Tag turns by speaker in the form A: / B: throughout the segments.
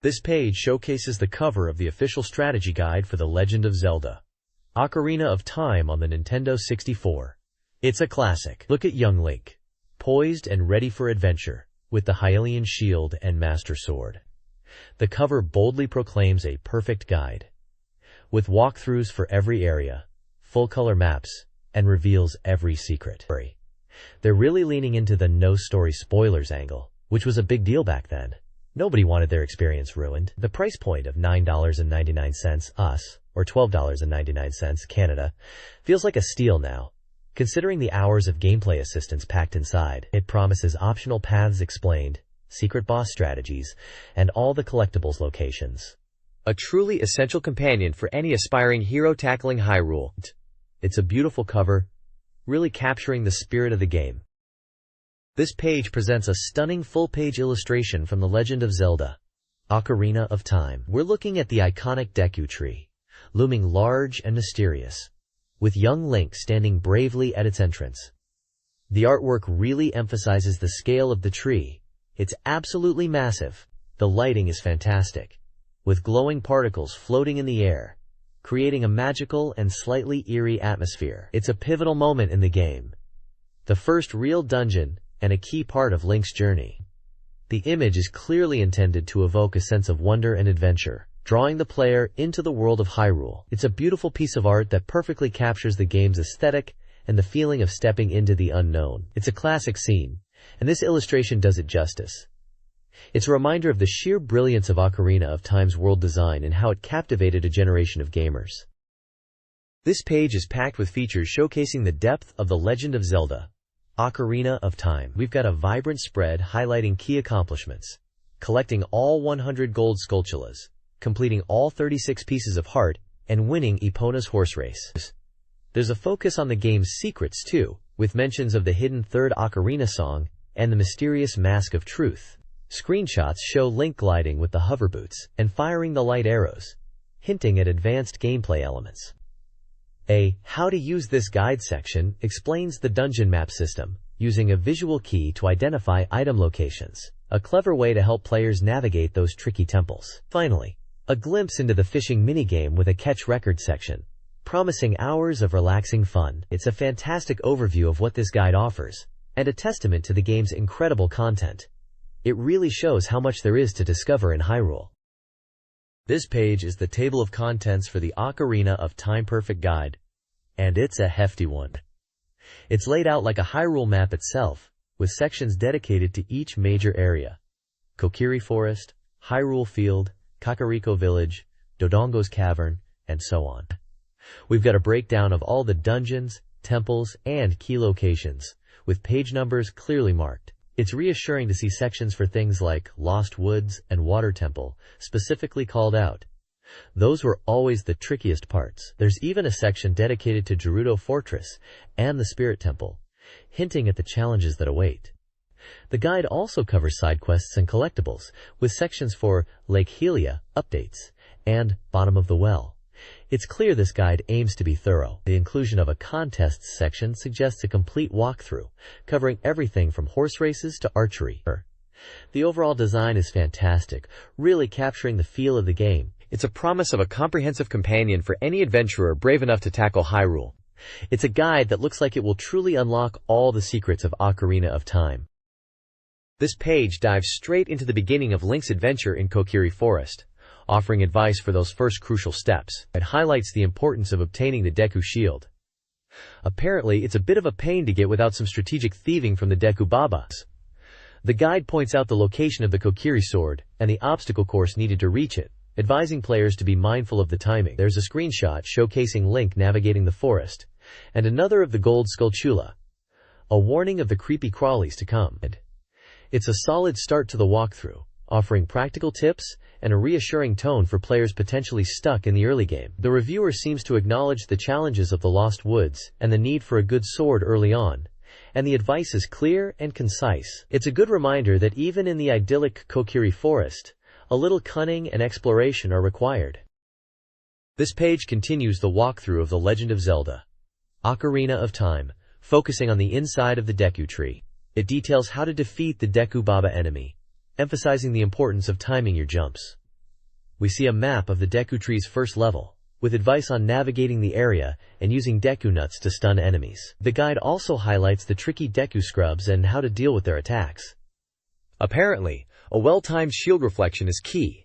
A: This page showcases the cover of the official strategy guide for The Legend of Zelda: Ocarina of Time on the Nintendo 64. It's a classic. Look at young Link, poised and ready for adventure, with the Hylian shield and Master Sword. The cover boldly proclaims a perfect guide, with walkthroughs for every area, full-color maps, and reveals every secret. They're really leaning into the no-story spoilers angle, which was a big deal back then. Nobody wanted their experience ruined. The price point of $9.99 US, or $12.99 Canada, feels like a steal now. Considering the hours of gameplay assistance packed inside, it promises optional paths explained, secret boss strategies, and all the collectibles locations. A truly essential companion for any aspiring hero tackling Hyrule. It's a beautiful cover, really capturing the spirit of the game. This page presents a stunning full-page illustration from The Legend of Zelda: Ocarina of Time. We're looking at the iconic Deku tree, looming large and mysterious, with young Link standing bravely at its entrance. The artwork really emphasizes the scale of the tree. It's absolutely massive. The lighting is fantastic, with glowing particles floating in the air, creating a magical and slightly eerie atmosphere. It's a pivotal moment in the game, the first real dungeon, and a key part of Link's journey. The image is clearly intended to evoke a sense of wonder and adventure, drawing the player into the world of Hyrule. It's a beautiful piece of art that perfectly captures the game's aesthetic and the feeling of stepping into the unknown. It's a classic scene, and this illustration does it justice. It's a reminder of the sheer brilliance of Ocarina of Time's world design and how it captivated a generation of gamers. This page is packed with features showcasing the depth of The Legend of Zelda: Ocarina of Time. We've got a vibrant spread highlighting key accomplishments, collecting all 100 gold skulltulas, completing all 36 pieces of heart, and winning Epona's horse race. There's a focus on the game's secrets too, with mentions of the hidden third Ocarina song and the mysterious Mask of Truth. Screenshots show Link gliding with the hover boots and firing the light arrows, hinting at advanced gameplay elements. A How to Use This Guide section explains the dungeon map system, using a visual key to identify item locations, a clever way to help players navigate those tricky temples. Finally, a glimpse into the fishing minigame with a catch record section, promising hours of relaxing fun. It's a fantastic overview of what this guide offers, and a testament to the game's incredible content. It really shows how much there is to discover in Hyrule. This page is the table of contents for the Ocarina of Time Perfect Guide, and it's a hefty one. It's laid out like a Hyrule map itself, with sections dedicated to each major area: Kokiri Forest, Hyrule Field, Kakariko Village, Dodongo's Cavern, and so on. We've got a breakdown of all the dungeons, temples, and key locations, with page numbers clearly marked. It's reassuring to see sections for things like Lost Woods and Water Temple specifically called out. Those were always the trickiest parts. There's even a section dedicated to Gerudo Fortress and the Spirit Temple, hinting at the challenges that await. The guide also covers side quests and collectibles, with sections for Lake Hylia, updates, and Bottom of the Well. It's clear this guide aims to be thorough. The inclusion of a contests section suggests a complete walkthrough, covering everything from horse races to archery. The overall design is fantastic, really capturing the feel of the game. It's a promise of a comprehensive companion for any adventurer brave enough to tackle Hyrule. It's a guide that looks like it will truly unlock all the secrets of Ocarina of Time. This page dives straight into the beginning of Link's adventure in Kokiri Forest, offering advice for those first crucial steps. It highlights the importance of obtaining the Deku Shield. Apparently, it's a bit of a pain to get without some strategic thieving from the Deku Babas. The guide points out the location of the Kokiri Sword and the obstacle course needed to reach it, advising players to be mindful of the timing. There's a screenshot showcasing Link navigating the forest, and another of the gold skulltula, a warning of the creepy crawlies to come. It's a solid start to the walkthrough, offering practical tips and a reassuring tone for players potentially stuck in the early game. The reviewer seems to acknowledge the challenges of the Lost Woods and the need for a good sword early on, and the advice is clear and concise. It's a good reminder that even in the idyllic Kokiri Forest, a little cunning and exploration are required. This page continues the walkthrough of The Legend of Zelda: Ocarina of Time, focusing on the inside of the Deku Tree. It details how to defeat the Deku Baba enemy, emphasizing the importance of timing your jumps. we see a map of the Deku Tree's first level, with advice on navigating the area and using Deku Nuts to stun enemies. The guide also highlights the tricky Deku Scrubs and how to deal with their attacks. Apparently, a well-timed shield reflection is key.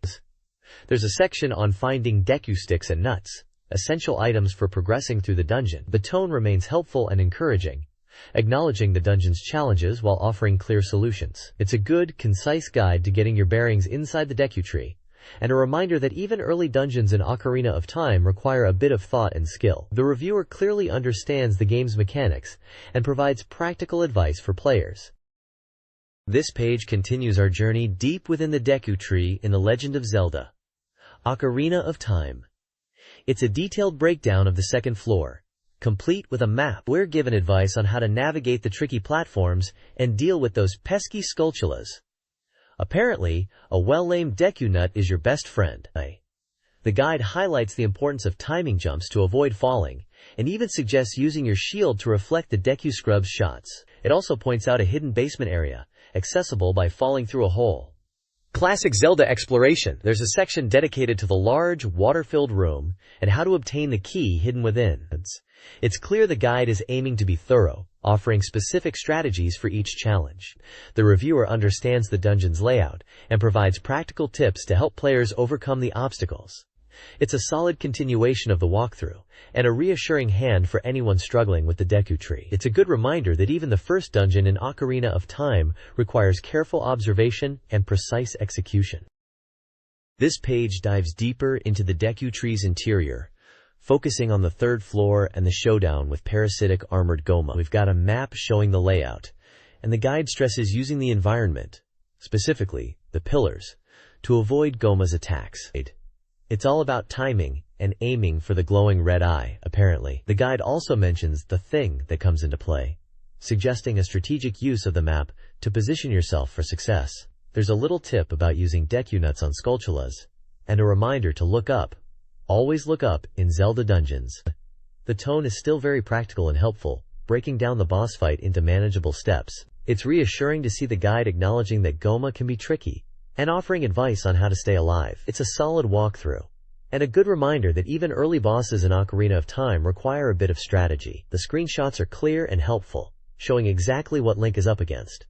A: There's a section on finding Deku Sticks and Nuts, essential items for progressing through the dungeon. The tone remains helpful and encouraging, acknowledging the dungeon's challenges while offering clear solutions. It's a good, concise guide to getting your bearings inside the Deku Tree, and a reminder that even early dungeons in Ocarina of Time require a bit of thought and skill. The reviewer clearly understands the game's mechanics and provides practical advice for players. This page continues our journey deep within the Deku Tree in The Legend of Zelda: Ocarina of Time. It's a detailed breakdown of the second floor, complete with a map. We're given advice on how to navigate the tricky platforms and deal with those pesky Skulltulas. Apparently, a well-aimed Deku Nut is your best friend. The guide highlights the importance of timing jumps to avoid falling, and even suggests using your shield to reflect the Deku Scrub's shots. It also points out a hidden basement area, accessible by falling through a hole. Classic Zelda exploration. There's a section dedicated to the large, water-filled room and how to obtain the key hidden within. It's clear the guide is aiming to be thorough, offering specific strategies for each challenge. The reviewer understands the dungeon's layout and provides practical tips to help players overcome the obstacles. It's a solid continuation of the walkthrough, and a reassuring hand for anyone struggling with the Deku Tree. It's a good reminder that even the first dungeon in Ocarina of Time requires careful observation and precise execution. This page dives deeper into the Deku Tree's interior, focusing on the third floor and the showdown with parasitic armored Goma. We've got a map showing the layout, and the guide stresses using the environment, specifically the pillars, to avoid Goma's attacks. It's all about timing and aiming for the glowing red eye, apparently. The guide also mentions the thing that comes into play, suggesting a strategic use of the map to position yourself for success. There's a little tip about using Deku Nuts on Skulltulas, and a reminder to look up. Always look up in Zelda dungeons. The tone is still very practical and helpful, breaking down the boss fight into manageable steps. It's reassuring to see the guide acknowledging that Goma can be tricky, and offering advice on how to stay alive. It's a solid walkthrough, and a good reminder that even early bosses in Ocarina of Time require a bit of strategy. The screenshots are clear and helpful, showing exactly what Link is up against.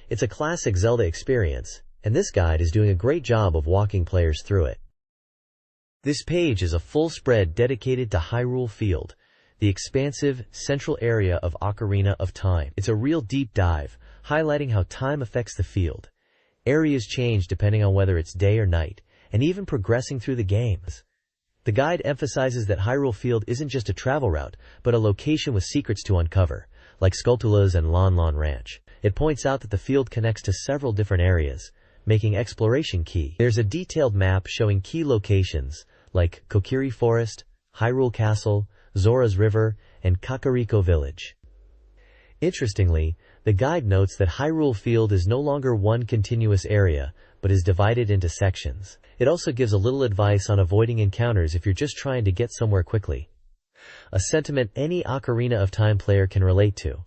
A: It's a classic Zelda experience, and this guide is doing a great job of walking players through it. This page is a full spread dedicated to Hyrule Field, the expansive, central area of Ocarina of Time. It's a real deep dive, highlighting how time affects the field. Areas change depending on whether it's day or night, and even progressing through the games. The guide emphasizes that Hyrule Field isn't just a travel route, but a location with secrets to uncover, like Skulltulas and Lon Lon Ranch. It points out that the field connects to several different areas, making exploration key. There's a detailed map showing key locations, like Kokiri Forest, Hyrule Castle, Zora's River, and Kakariko Village. Interestingly, the guide notes that Hyrule Field is no longer one continuous area, but is divided into sections. It also gives a little advice on avoiding encounters if you're just trying to get somewhere quickly. A sentiment any Ocarina of Time player can relate to.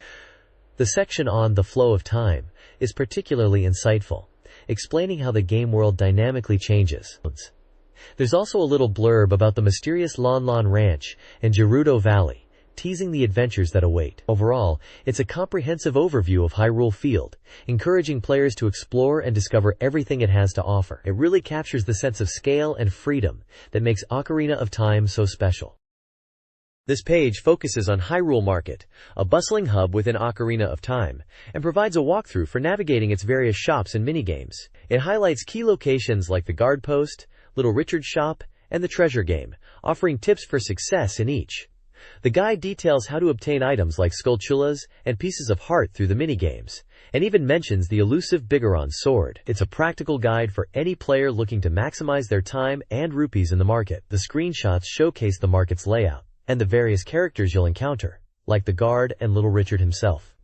A: The section on the flow of time is particularly insightful, explaining how the game world dynamically changes. There's also a little blurb about the mysterious Lon Lon Ranch and Gerudo Valley, teasing the adventures that await. Overall, it's a comprehensive overview of Hyrule Field, encouraging players to explore and discover everything it has to offer. It really captures the sense of scale and freedom that makes Ocarina of Time so special. This page focuses on Hyrule Market, a bustling hub within Ocarina of Time, and provides a walkthrough for navigating its various shops and minigames. It highlights key locations like the Guard Post, Little Richard's Shop, and the Treasure Game, offering tips for success in each. The guide details how to obtain items like Skulltulas and pieces of heart through the minigames, and even mentions the elusive Bigoron sword. It's a practical guide for any player looking to maximize their time and rupees in the market. The screenshots showcase the market's layout and the various characters you'll encounter, like the guard and Little Richard himself.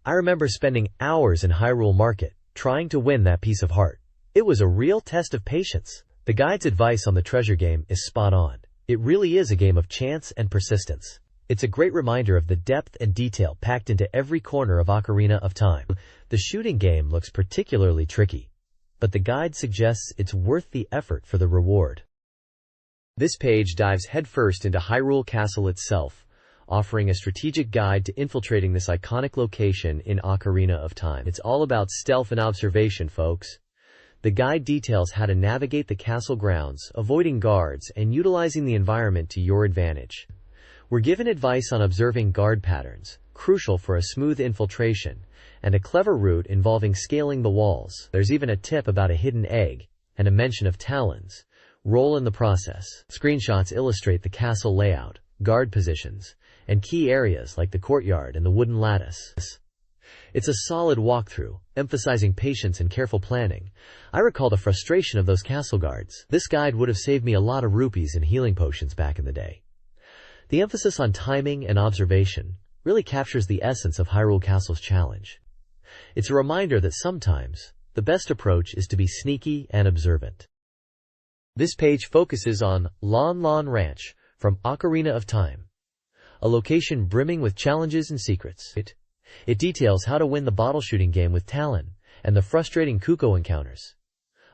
A: I remember spending hours in Hyrule Market, trying to win that piece of heart. It was a real test of patience. The guide's advice on the Treasure Game is spot on. It really is a game of chance and persistence. It's a great reminder of the depth and detail packed into every corner of Ocarina of Time. The shooting game looks particularly tricky, but the guide suggests it's worth the effort for the reward. This page dives headfirst into Hyrule Castle itself, offering a strategic guide to infiltrating this iconic location in Ocarina of Time. It's all about stealth and observation, folks. The guide details how to navigate the castle grounds, avoiding guards, and utilizing the environment to your advantage. We're given advice on observing guard patterns, crucial for a smooth infiltration, and a clever route involving scaling the walls. There's even a tip about a hidden egg, and a mention of talons. Roll in the process. Screenshots illustrate the castle layout, guard positions, and key areas like the courtyard and the wooden lattice. It's a solid walkthrough, emphasizing patience and careful planning. I recall the frustration of those castle guards. This guide would have saved me a lot of rupees and healing potions back in the day. The emphasis on timing and observation really captures the essence of Hyrule Castle's challenge. It's a reminder that sometimes, the best approach is to be sneaky and observant. This page focuses on Lon Lon Ranch from Ocarina of Time, a location brimming with challenges and secrets. It details how to win the bottle shooting game with Talon, and the frustrating Kuko encounters.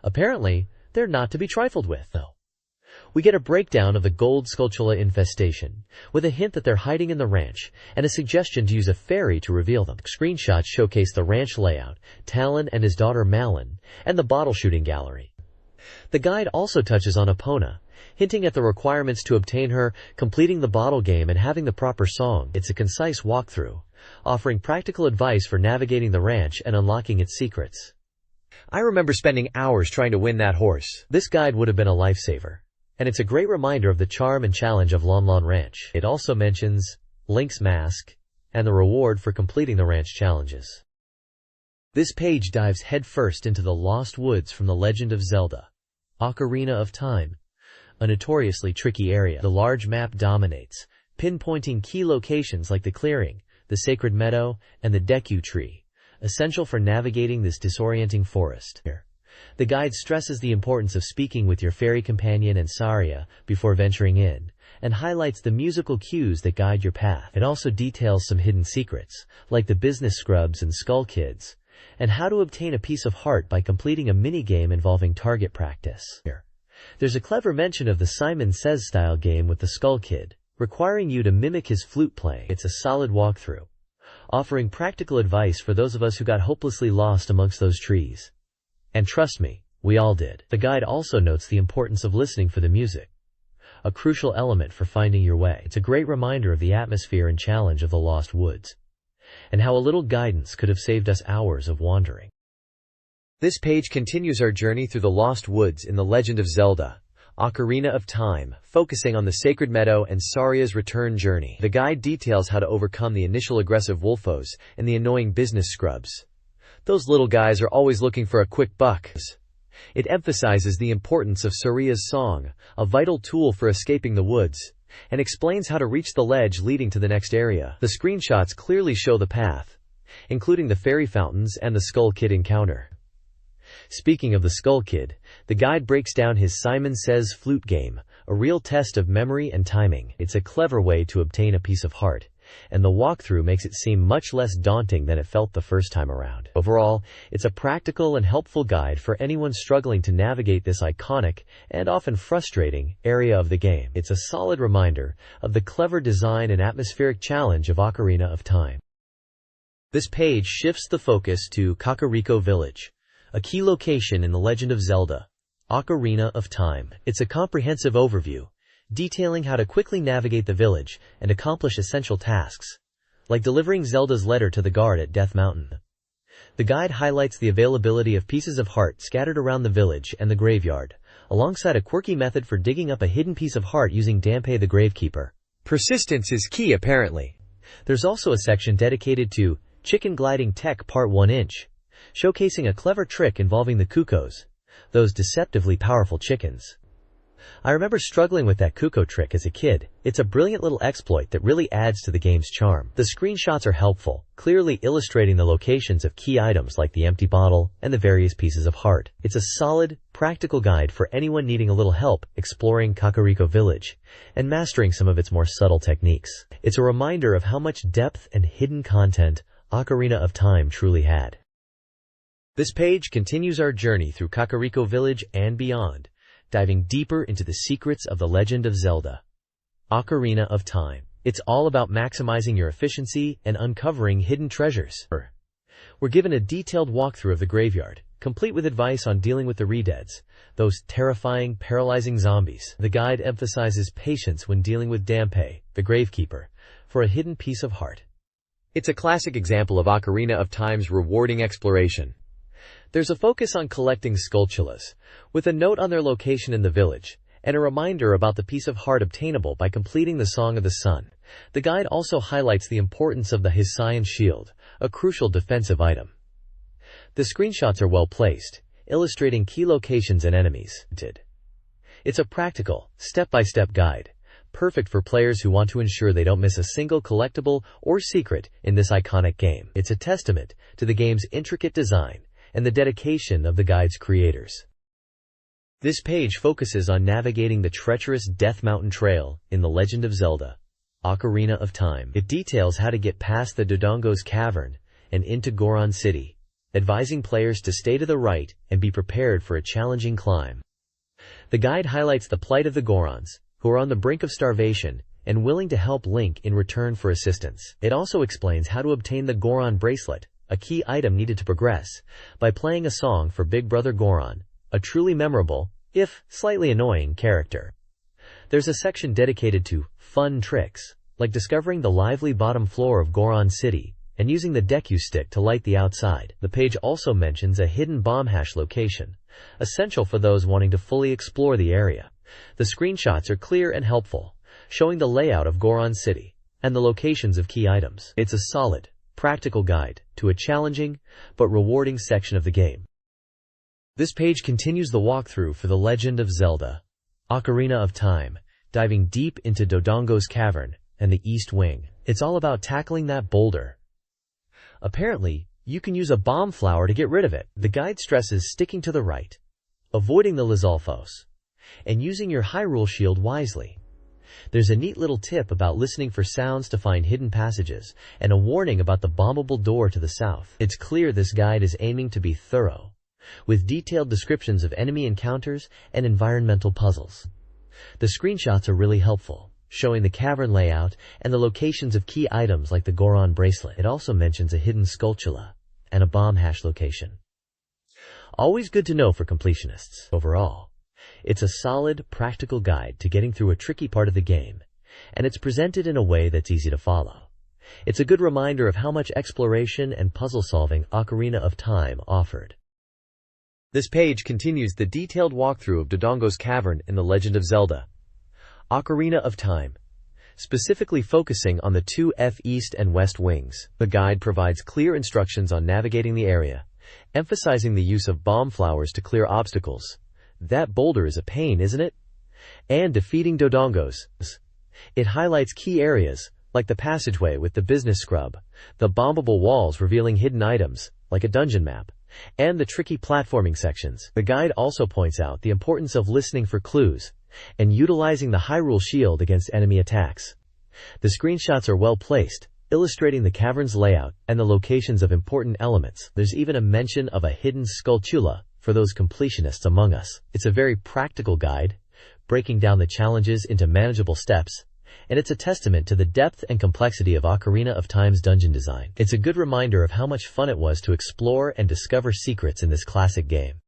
A: Apparently, they're not to be trifled with, though. We get a breakdown of the gold Skulltula infestation, with a hint that they're hiding in the ranch, and a suggestion to use a fairy to reveal them. Screenshots showcase the ranch layout, Talon and his daughter Malon, and the bottle shooting gallery. The guide also touches on Epona, hinting at the requirements to obtain her, completing the bottle game and having the proper song. It's a concise walkthrough, offering practical advice for navigating the ranch and unlocking its secrets. I remember spending hours trying to win that horse. This guide would have been a lifesaver, and it's a great reminder of the charm and challenge of Lon Lon Ranch. It also mentions Link's mask and the reward for completing the ranch challenges. This page dives headfirst into the Lost Woods from The Legend of Zelda, Ocarina of Time, a notoriously tricky area. The large map dominates, pinpointing key locations like the clearing, the sacred meadow, and the Deku tree, essential for navigating this disorienting forest. The guide stresses the importance of speaking with your fairy companion and Saria before venturing in, and highlights the musical cues that guide your path. It also details some hidden secrets, like the business scrubs and skull kids, and how to obtain a piece of heart by completing a mini-game involving target practice. There's a clever mention of the Simon Says style game with the skull kid, requiring you to mimic his flute play. It's a solid walkthrough, offering practical advice for those of us who got hopelessly lost amongst those trees. And trust me, we all did. The guide also notes the importance of listening for the music, a crucial element for finding your way. It's a great reminder of the atmosphere and challenge of the Lost Woods, and how a little guidance could have saved us hours of wandering. This page continues our journey through the Lost Woods in The Legend of Zelda, Ocarina of Time, focusing on the Sacred Meadow and Saria's return journey. The guide details how to overcome the initial aggressive wolfos and the annoying business scrubs. Those little guys are always looking for a quick buck. It emphasizes the importance of Saria's song, a vital tool for escaping the woods, and explains how to reach the ledge leading to the next area. The screenshots clearly show the path, including the fairy fountains and the Skull Kid encounter. Speaking of the Skull Kid, the guide breaks down his Simon Says flute game, a real test of memory and timing. It's a clever way to obtain a piece of heart, and the walkthrough makes it seem much less daunting than it felt the first time around. Overall, it's a practical and helpful guide for anyone struggling to navigate this iconic, and often frustrating, area of the game. It's a solid reminder of the clever design and atmospheric challenge of Ocarina of Time. This page shifts the focus to Kakariko Village, a key location in The Legend of Zelda, Ocarina of Time. It's a comprehensive overview, detailing how to quickly navigate the village and accomplish essential tasks, like delivering Zelda's letter to the guard at Death Mountain. The guide highlights the availability of pieces of heart scattered around the village and the graveyard, alongside a quirky method for digging up a hidden piece of heart using Dampe the Gravekeeper. Persistence is key, apparently. There's also a section dedicated to Chicken Gliding Tech Part 1-inch, showcasing a clever trick involving the Kukos, those deceptively powerful chickens. I remember struggling with that Kuko trick as a kid. It's a brilliant little exploit that really adds to the game's charm. The screenshots are helpful, clearly illustrating the locations of key items like the empty bottle and the various pieces of heart. It's a solid, practical guide for anyone needing a little help exploring Kakariko Village and mastering some of its more subtle techniques. It's a reminder of how much depth and hidden content Ocarina of Time truly had. This page continues our journey through Kakariko Village and beyond, diving deeper into the secrets of the Legend of Zelda. Ocarina of Time. It's all about maximizing your efficiency and uncovering hidden treasures. We're given a detailed walkthrough of the graveyard, complete with advice on dealing with the redeads, those terrifying, paralyzing zombies. The guide emphasizes patience when dealing with Dampé, the gravekeeper, for a hidden piece of heart. It's a classic example of Ocarina of Time's rewarding exploration. There's a focus on collecting skulltulas, with a note on their location in the village, and a reminder about the piece of heart obtainable by completing the Song of the Sun. The guide also highlights the importance of the Hisuian shield, a crucial defensive item. The screenshots are well placed, illustrating key locations and enemies. It's a practical, step-by-step guide, perfect for players who want to ensure they don't miss a single collectible or secret in this iconic game. It's a testament to the game's intricate design and the dedication of the guide's creators. This page focuses on navigating the treacherous Death Mountain Trail in The Legend of Zelda, Ocarina of Time. It details how to get past the Dodongo's Cavern and into Goron City, advising players to stay to the right and be prepared for a challenging climb. The guide highlights the plight of the Gorons, who are on the brink of starvation and willing to help Link in return for assistance. It also explains how to obtain the Goron Bracelet, a key item needed to progress, by playing a song for Big Brother Goron, a truly memorable, if slightly annoying, character. There's a section dedicated to fun tricks, like discovering the lively bottom floor of Goron City and using the Deku stick to light the outside. The page also mentions a hidden bomb hash location, essential for those wanting to fully explore the area. The screenshots are clear and helpful, showing the layout of Goron City and the locations of key items. It's a solid, practical guide to a challenging but rewarding section of the game. This page continues the walkthrough for The Legend of Zelda, Ocarina of Time, diving deep into Dodongo's Cavern and the East Wing. It's all about tackling that boulder. Apparently, you can use a bomb flower to get rid of it. The guide stresses sticking to the right, avoiding the Lizalfos, and using your Hyrule shield wisely. There's a neat little tip about listening for sounds to find hidden passages, and a warning about the bombable door to the south. It's clear this guide is aiming to be thorough, with detailed descriptions of enemy encounters and environmental puzzles. The screenshots are really helpful, showing the cavern layout and the locations of key items like the Goron Bracelet. It also mentions a hidden skulltula and a bomb hash location. Always good to know for completionists. Overall, it's a solid, practical guide to getting through a tricky part of the game, and it's presented in a way that's easy to follow. It's a good reminder of how much exploration and puzzle-solving Ocarina of Time offered. This page continues the detailed walkthrough of Dodongo's Cavern in The Legend of Zelda, Ocarina of Time, specifically focusing on the two East and West wings. The guide provides clear instructions on navigating the area, emphasizing the use of bomb flowers to clear obstacles. That boulder is a pain, isn't it? And defeating Dodongos. It highlights key areas, like the passageway with the business scrub, the bombable walls revealing hidden items, like a dungeon map, and the tricky platforming sections. The guide also points out the importance of listening for clues and utilizing the Hyrule shield against enemy attacks. The screenshots are well placed, illustrating the cavern's layout and the locations of important elements. There's even a mention of a hidden skulltula for those completionists among us. It's a very practical guide, breaking down the challenges into manageable steps, and it's a testament to the depth and complexity of Ocarina of Time's dungeon design. It's a good reminder of how much fun it was to explore and discover secrets in this classic game.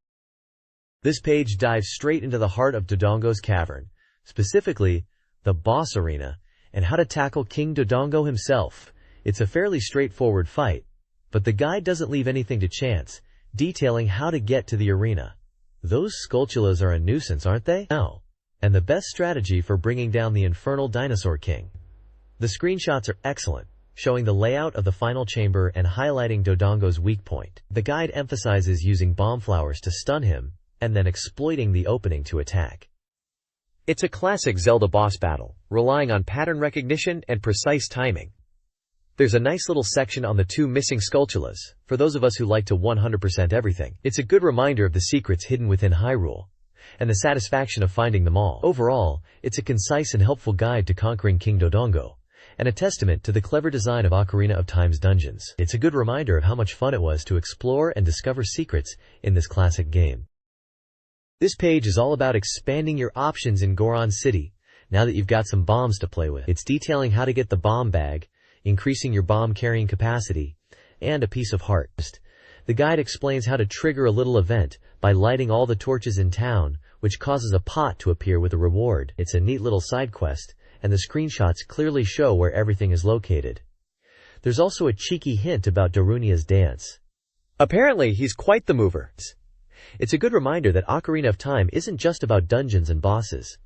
A: This page dives straight into the heart of Dodongo's Cavern, specifically the boss arena and how to tackle King Dodongo himself. It's a fairly straightforward fight, but the guide doesn't leave anything to chance, detailing how to get to the arena. Those skulltulas are a nuisance, aren't they? No. And the best strategy for bringing down the infernal dinosaur king. The screenshots are excellent, showing the layout of the final chamber and highlighting Dodongo's weak point. The guide emphasizes using bomb flowers to stun him, and then exploiting the opening to attack. It's a classic Zelda boss battle, relying on pattern recognition and precise timing. There's a nice little section on the two missing skulltulas, for those of us who like to 100% everything. It's a good reminder of the secrets hidden within Hyrule, and the satisfaction of finding them all. Overall, it's a concise and helpful guide to conquering King Dodongo, and a testament to the clever design of Ocarina of Time's dungeons. It's a good reminder of how much fun it was to explore and discover secrets in this classic game. This page is all about expanding your options in Goron City, now that you've got some bombs to play with. It's detailing how to get the bomb bag, increasing your bomb carrying capacity, and a piece of heart. The guide explains how to trigger a little event by lighting all the torches in town, which causes a pot to appear with a reward. It's a neat little side quest, and the screenshots clearly show where everything is located. There's also a cheeky hint about Darunia's dance. Apparently, he's quite the mover. It's a good reminder that Ocarina of Time isn't just about dungeons and bosses.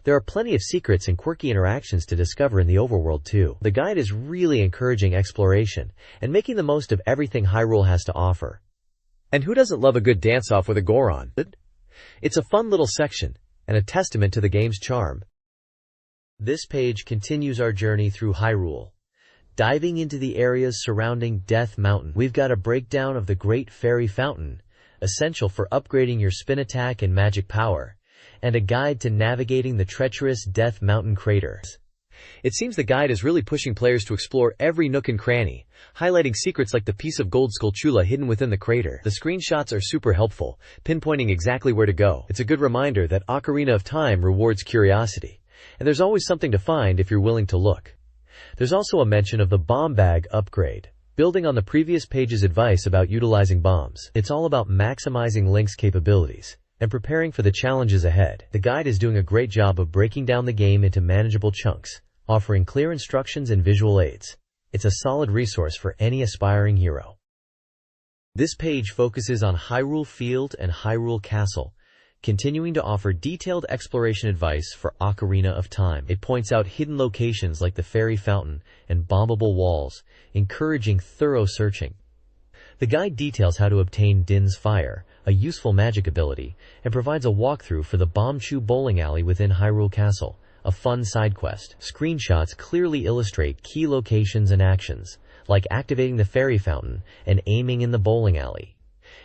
A: There are plenty of secrets and quirky interactions to discover in the overworld too. The guide is really encouraging exploration and making the most of everything Hyrule has to offer. And who doesn't love a good dance-off with a Goron? It's a fun little section, and a testament to the game's charm. This page continues our journey through Hyrule. Diving into the areas surrounding Death Mountain, we've got a breakdown of the Great Fairy Fountain, essential for upgrading your spin attack and magic power, and a guide to navigating the treacherous Death Mountain crater. It seems the guide is really pushing players to explore every nook and cranny, highlighting secrets like the piece of gold Skulltula hidden within the crater. The screenshots are super helpful, pinpointing exactly where to go. It's a good reminder that Ocarina of Time rewards curiosity, and there's always something to find if you're willing to look. There's also a mention of the bomb bag upgrade. Building on the previous page's advice about utilizing bombs, it's all about maximizing Link's capabilities and preparing for the challenges ahead. The guide is doing a great job of breaking down the game into manageable chunks, offering clear instructions and visual aids. It's a solid resource for any aspiring hero. This page focuses on Hyrule Field and Hyrule Castle, continuing to offer detailed exploration advice for Ocarina of Time. It points out hidden locations like the Fairy Fountain and bombable walls, encouraging thorough searching. The guide details how to obtain Din's Fire, a useful magic ability, and provides a walkthrough for the Bombchu bowling alley within Hyrule Castle, a fun side quest. Screenshots clearly illustrate key locations and actions, like activating the Fairy Fountain and aiming in the bowling alley.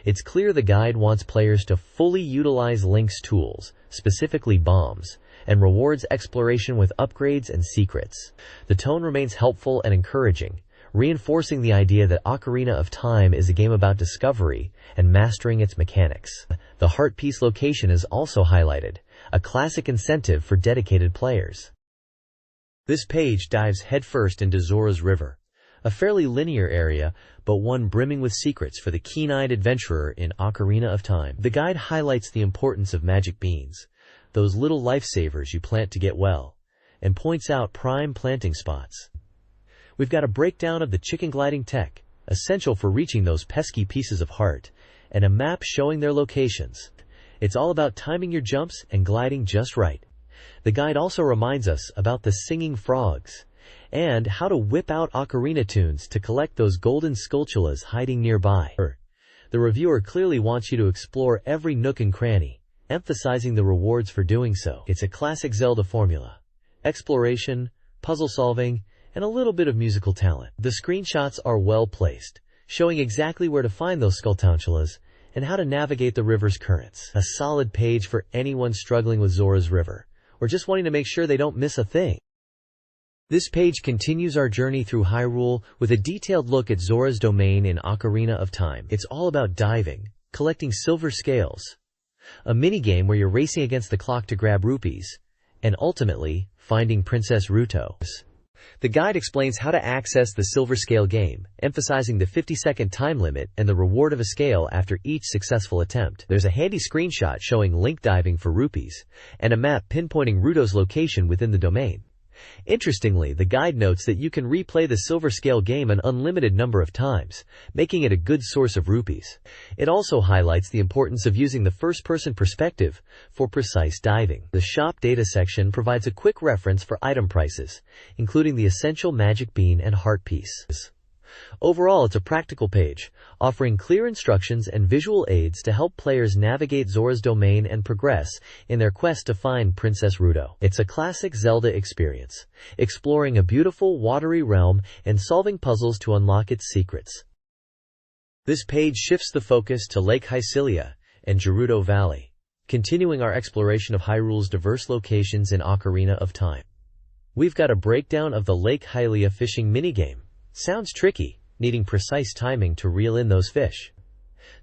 A: It's clear the guide wants players to fully utilize Link's tools, specifically bombs, and rewards exploration with upgrades and secrets. The tone remains helpful and encouraging, reinforcing the idea that Ocarina of Time is a game about discovery and mastering its mechanics. The heart piece location is also highlighted, a classic incentive for dedicated players. This page dives headfirst into Zora's River, a fairly linear area, but one brimming with secrets for the keen-eyed adventurer in Ocarina of Time. The guide highlights the importance of magic beans, those little lifesavers you plant to get well, and points out prime planting spots. We've got a breakdown of the chicken gliding tech, essential for reaching those pesky pieces of heart, and a map showing their locations. It's all about timing your jumps and gliding just right. The guide also reminds us about the singing frogs, and how to whip out ocarina tunes to collect those golden Skulltulas hiding nearby. The reviewer clearly wants you to explore every nook and cranny, emphasizing the rewards for doing so. It's a classic Zelda formula: exploration, puzzle solving, and a little bit of musical talent. The screenshots are well placed, showing exactly where to find those Skulltulas and how to navigate the river's currents. A solid page for anyone struggling with Zora's River, or just wanting to make sure they don't miss a thing. This page continues our journey through Hyrule with a detailed look at Zora's domain in Ocarina of Time. It's all about diving, collecting silver scales, a minigame where you're racing against the clock to grab rupees, and ultimately, finding Princess Ruto. The guide explains how to access the silver scale game, emphasizing the 50-second time limit and the reward of a scale after each successful attempt. There's a handy screenshot showing Link diving for rupees, and a map pinpointing Ruto's location within the domain. Interestingly, the guide notes that you can replay the silver scale game an unlimited number of times, making it a good source of rupees. It also highlights the importance of using the first-person perspective for precise diving. The shop data section provides a quick reference for item prices, including the essential magic bean and heart piece. Overall, it's a practical page, offering clear instructions and visual aids to help players navigate Zora's domain and progress in their quest to find Princess Ruto. It's a classic Zelda experience, exploring a beautiful, watery realm and solving puzzles to unlock its secrets. This page shifts the focus to Lake Hycelia and Gerudo Valley, continuing our exploration of Hyrule's diverse locations in Ocarina of Time. We've got a breakdown of the Lake Hylia fishing minigame. Sounds tricky, needing precise timing to reel in those fish.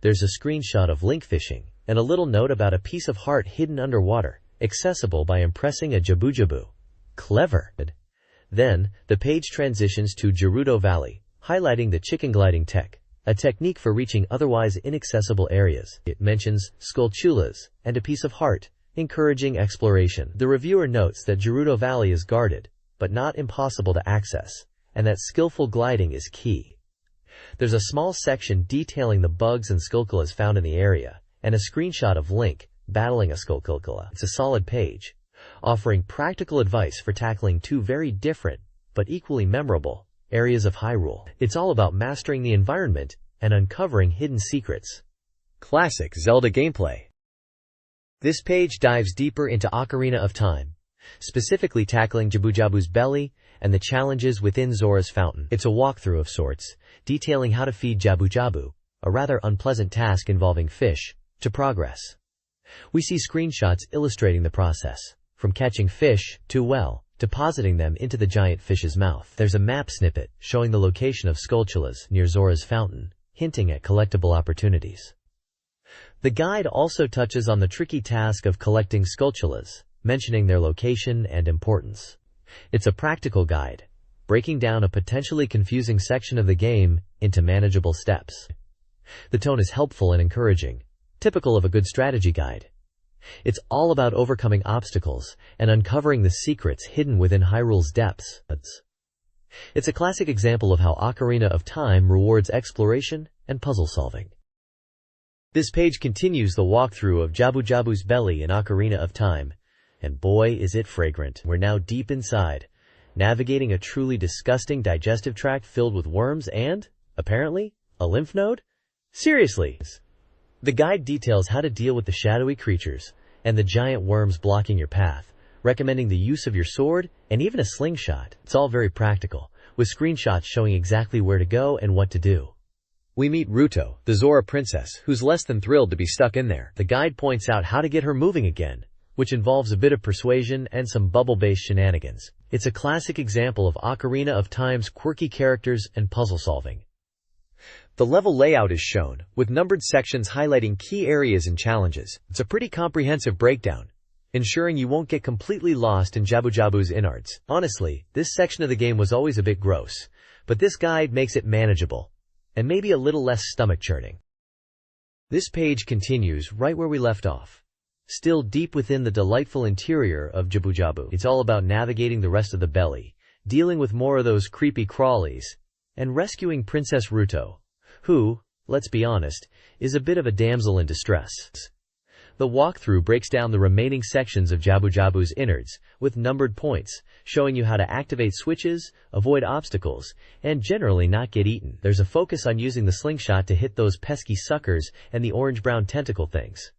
A: There's a screenshot of Link fishing, and a little note about a piece of heart hidden underwater, accessible by impressing a jabu-jabu. Clever. Then, the page transitions to Gerudo Valley, highlighting the chicken gliding tech, a technique for reaching otherwise inaccessible areas. It mentions skulltulas and a piece of heart, encouraging exploration. The reviewer notes that Gerudo Valley is guarded, but not impossible to access, and that skillful gliding is key. There's a small section detailing the bugs and skulltulas found in the area, and a screenshot of Link battling a skulltula. It's a solid page, offering practical advice for tackling two very different, but equally memorable, areas of Hyrule. It's all about mastering the environment and uncovering hidden secrets. Classic Zelda gameplay. This page dives deeper into Ocarina of Time, specifically tackling Jabu-Jabu's belly and the challenges within Zora's fountain. It's a walkthrough of sorts, detailing how to feed Jabu-Jabu, a rather unpleasant task involving fish, to progress. We see screenshots illustrating the process, from catching fish to, depositing them into the giant fish's mouth. There's a map snippet showing the location of skulltulas near Zora's fountain, hinting at collectible opportunities. The guide also touches on the tricky task of collecting skulltulas, mentioning their location and importance. It's a practical guide, breaking down a potentially confusing section of the game into manageable steps. The tone is helpful and encouraging, typical of a good strategy guide. It's all about overcoming obstacles and uncovering the secrets hidden within Hyrule's depths. It's a classic example of how Ocarina of Time rewards exploration and puzzle solving. This page continues the walkthrough of Jabu-Jabu's belly in Ocarina of Time, and boy is it fragrant. We're now deep inside, navigating a truly disgusting digestive tract filled with worms and, apparently, a lymph node? Seriously! The guide details how to deal with the shadowy creatures and the giant worms blocking your path, recommending the use of your sword and even a slingshot. It's all very practical, with screenshots showing exactly where to go and what to do. We meet Ruto, the Zora princess, who's less than thrilled to be stuck in there. The guide points out how to get her moving again, which involves a bit of persuasion and some bubble-based shenanigans. It's a classic example of Ocarina of Time's quirky characters and puzzle solving. The level layout is shown, with numbered sections highlighting key areas and challenges. It's a pretty comprehensive breakdown, ensuring you won't get completely lost in Jabu-Jabu's innards. Honestly, this section of the game was always a bit gross, but this guide makes it manageable, and maybe a little less stomach-churning. This page continues right where we left off, still deep within the delightful interior of Jabu-Jabu. It's all about navigating the rest of the belly, dealing with more of those creepy crawlies, and rescuing Princess Ruto, who, let's be honest, is a bit of a damsel in distress. The walkthrough breaks down the remaining sections of Jabu-Jabu's innards, with numbered points, showing you how to activate switches, avoid obstacles, and generally not get eaten. There's a focus on using the slingshot to hit those pesky suckers and the orange-brown tentacle things.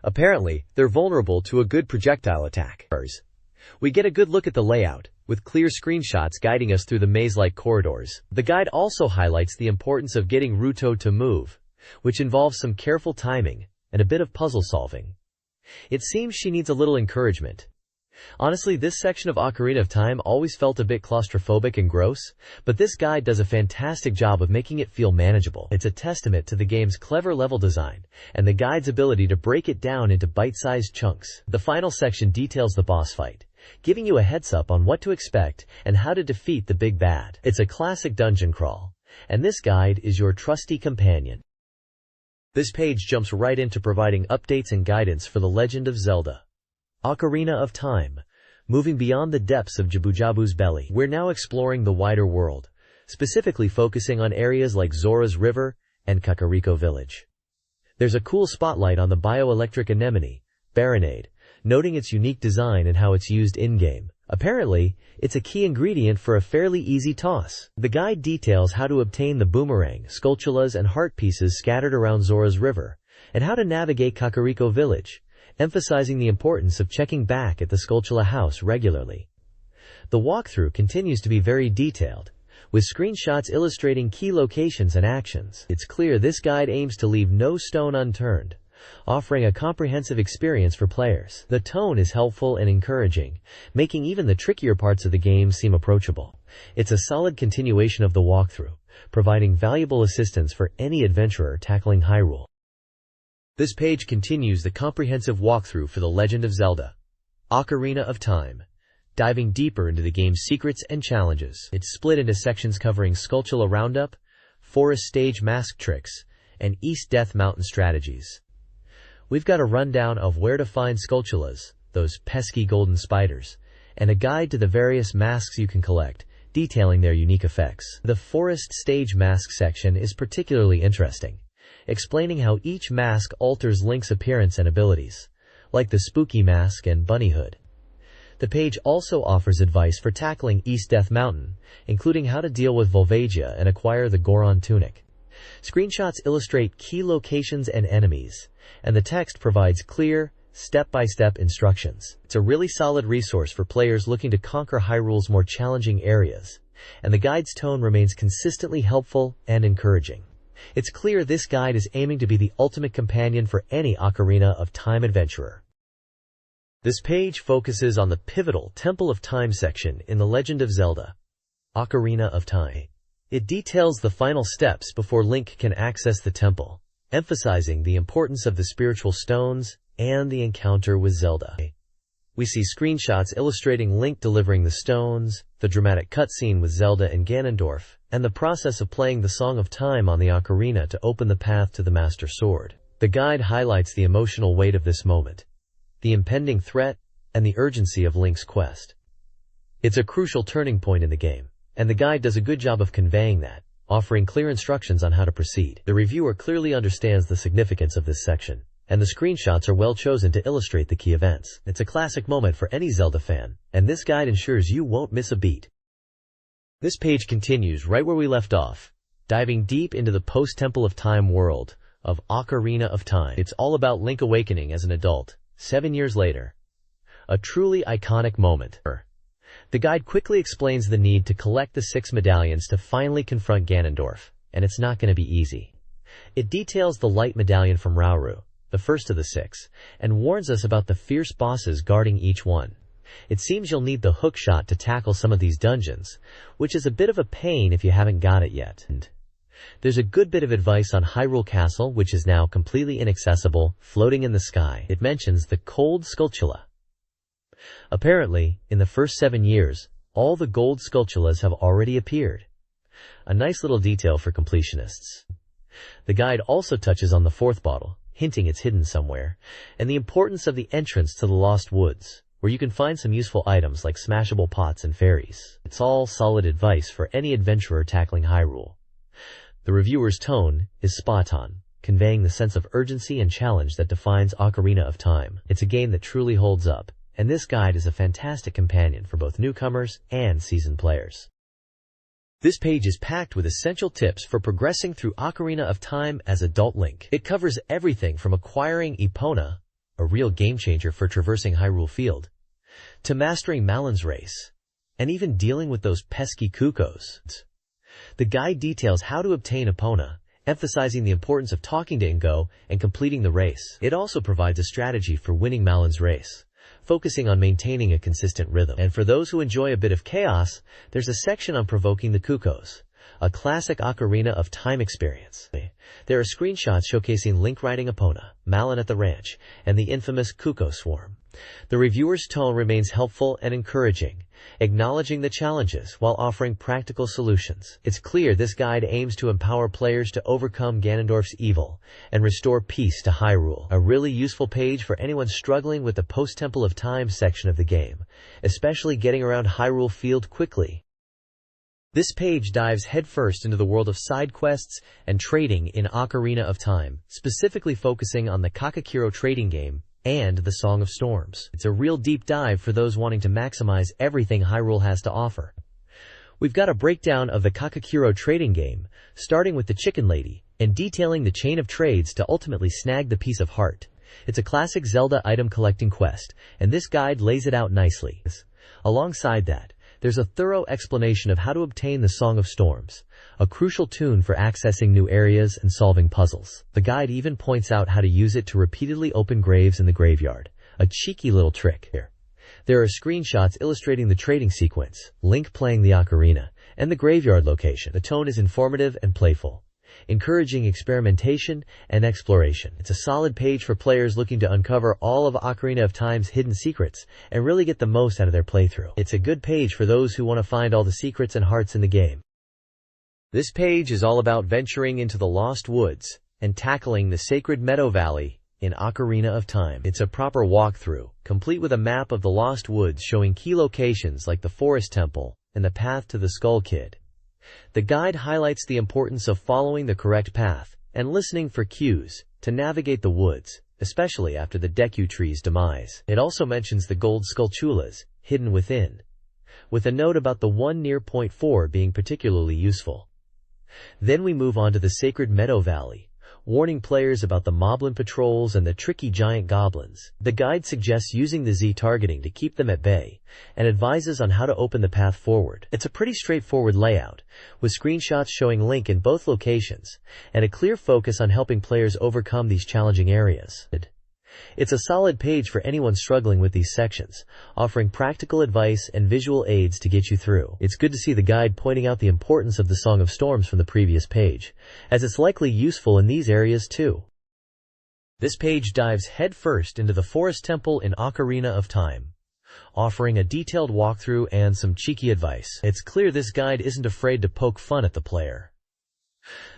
A: Apparently, they're vulnerable to a good projectile attack. We get a good look at the layout, with clear screenshots guiding us through the maze-like corridors. The guide also highlights the importance of getting Ruto to move, which involves some careful timing and a bit of puzzle solving. It seems she needs a little encouragement. Honestly, this section of Ocarina of Time always felt a bit claustrophobic and gross, but this guide does a fantastic job of making it feel manageable. It's a testament to the game's clever level design and the guide's ability to break it down into bite-sized chunks. The final section details the boss fight, giving you a heads-up on what to expect and how to defeat the big bad. It's a classic dungeon crawl, and this guide is your trusty companion. This page jumps right into providing updates and guidance for The Legend of Zelda: Ocarina of Time, moving beyond the depths of Jabu-Jabu's belly. We're now exploring the wider world, specifically focusing on areas like Zora's River and Kakariko Village. There's a cool spotlight on the bioelectric anemone, Baronade, noting its unique design and how it's used in-game. Apparently, it's a key ingredient for a fairly easy toss. The guide details how to obtain the boomerang, skulltulas, and heart pieces scattered around Zora's River, and how to navigate Kakariko Village, emphasizing the importance of checking back at the skulltula house regularly. The walkthrough continues to be very detailed, with screenshots illustrating key locations and actions. It's clear this guide aims to leave no stone unturned, offering a comprehensive experience for players. The tone is helpful and encouraging, making even the trickier parts of the game seem approachable. It's a solid continuation of the walkthrough, providing valuable assistance for any adventurer tackling Hyrule. This page continues the comprehensive walkthrough for The Legend of Zelda: Ocarina of Time, diving deeper into the game's secrets and challenges. It's split into sections covering Skulltula Roundup, Forest Stage Mask Tricks, and East Death Mountain Strategies. We've got a rundown of where to find Skulltulas, those pesky golden spiders, and a guide to the various masks you can collect, detailing their unique effects. The Forest Stage Mask section is particularly interesting, explaining how each mask alters Link's appearance and abilities, like the Spooky Mask and Bunny Hood. The page also offers advice for tackling East Death Mountain, including how to deal with Volvagia and acquire the Goron Tunic. Screenshots illustrate key locations and enemies, and the text provides clear, step-by-step instructions. It's a really solid resource for players looking to conquer Hyrule's more challenging areas, and the guide's tone remains consistently helpful and encouraging. It's clear this guide is aiming to be the ultimate companion for any Ocarina of Time adventurer. This page focuses on the pivotal Temple of Time section in The Legend of Zelda: Ocarina of Time. It details the final steps before Link can access the temple, emphasizing the importance of the spiritual stones and the encounter with Zelda. We see screenshots illustrating Link delivering the stones, the dramatic cutscene with Zelda and Ganondorf, and the process of playing the Song of Time on the ocarina to open the path to the Master Sword. The guide highlights the emotional weight of this moment, the impending threat, and the urgency of Link's quest. It's a crucial turning point in the game, and the guide does a good job of conveying that, offering clear instructions on how to proceed. The reviewer clearly understands the significance of this section, and the screenshots are well chosen to illustrate the key events. It's a classic moment for any Zelda fan, and this guide ensures you won't miss a beat. This page continues right where we left off, diving deep into the post-Temple of Time world of Ocarina of Time. It's all about Link awakening as an adult, 7 years later. A truly iconic moment. The guide quickly explains the need to collect the 6 medallions to finally confront Ganondorf, and it's not going to be easy. It details the light medallion from Rauru, the first of the 6, and warns us about the fierce bosses guarding each one. It seems you'll need the hook shot to tackle some of these dungeons, which is a bit of a pain if you haven't got it yet. There's a good bit of advice on Hyrule Castle, which is now completely inaccessible, floating in the sky. It mentions the cold Skulltula. Apparently, in the first 7 years, all the gold Skulltulas have already appeared. A nice little detail for completionists. The guide also touches on the 4th bottle, hinting it's hidden somewhere, and the importance of the entrance to the Lost Woods, where you can find some useful items like smashable pots and fairies. It's all solid advice for any adventurer tackling Hyrule. The reviewer's tone is spot on, conveying the sense of urgency and challenge that defines Ocarina of Time. It's a game that truly holds up, and this guide is a fantastic companion for both newcomers and seasoned players. This page is packed with essential tips for progressing through Ocarina of Time as adult Link. It covers everything from acquiring Epona, a real game-changer for traversing Hyrule Field, to mastering Malon's race, and even dealing with those pesky Cuckoos. The guide details how to obtain Epona, emphasizing the importance of talking to Ingo and completing the race. It also provides a strategy for winning Malon's race, focusing on maintaining a consistent rhythm. And for those who enjoy a bit of chaos, there's a section on provoking the Cuckoos, a classic Ocarina of Time experience. There are screenshots showcasing Link riding Epona, Malon at the ranch, and the infamous Cuckoo swarm. The reviewer's tone remains helpful and encouraging, acknowledging the challenges while offering practical solutions. It's clear this guide aims to empower players to overcome Ganondorf's evil and restore peace to Hyrule. A really useful page for anyone struggling with the post-Temple of Time section of the game, especially getting around Hyrule Field quickly. This page dives headfirst into the world of side quests and trading in Ocarina of Time, specifically focusing on the Kakakiro trading game and the Song of Storms. It's a real deep dive for those wanting to maximize everything Hyrule has to offer. We've got a breakdown of the Kakakiro trading game, starting with the Chicken Lady, and detailing the chain of trades to ultimately snag the Piece of Heart. It's a classic Zelda item collecting quest, and this guide lays it out nicely. Alongside that, There's a thorough explanation of how to obtain the Song of Storms, a crucial tune for accessing new areas and solving puzzles. The guide even points out how to use it to repeatedly open graves in the graveyard, a cheeky little trick here. There are screenshots illustrating the trading sequence, Link playing the ocarina, and the graveyard location. The tone is informative and playful, encouraging experimentation and exploration. It's a solid page for players looking to uncover all of Ocarina of Time's hidden secrets and really get the most out of their playthrough. It's a good page for those who want to find all the secrets and hearts in the game. This page is all about venturing into the Lost Woods and tackling the Sacred Meadow Valley in Ocarina of Time. It's a proper walkthrough, complete with a map of the Lost Woods showing key locations like the Forest Temple and the path to the Skull Kid. The guide highlights the importance of following the correct path and listening for cues to navigate the woods, especially after the Deku Tree's demise. It also mentions the gold skulltulas hidden within, with a note about the one near Point 4 being particularly useful. Then we move on to the Sacred Meadow Valley, warning players about the moblin patrols and the tricky giant goblins. The guide suggests using the Z targeting to keep them at bay, and advises on how to open the path forward. It's a pretty straightforward layout, with screenshots showing Link in both locations, and a clear focus on helping players overcome these challenging areas. It's a solid page for anyone struggling with these sections, offering practical advice and visual aids to get you through. It's good to see the guide pointing out the importance of the Song of Storms from the previous page, as it's likely useful in these areas too. This page dives headfirst into the Forest Temple in Ocarina of Time, offering a detailed walkthrough and some cheeky advice. It's clear this guide isn't afraid to poke fun at the player.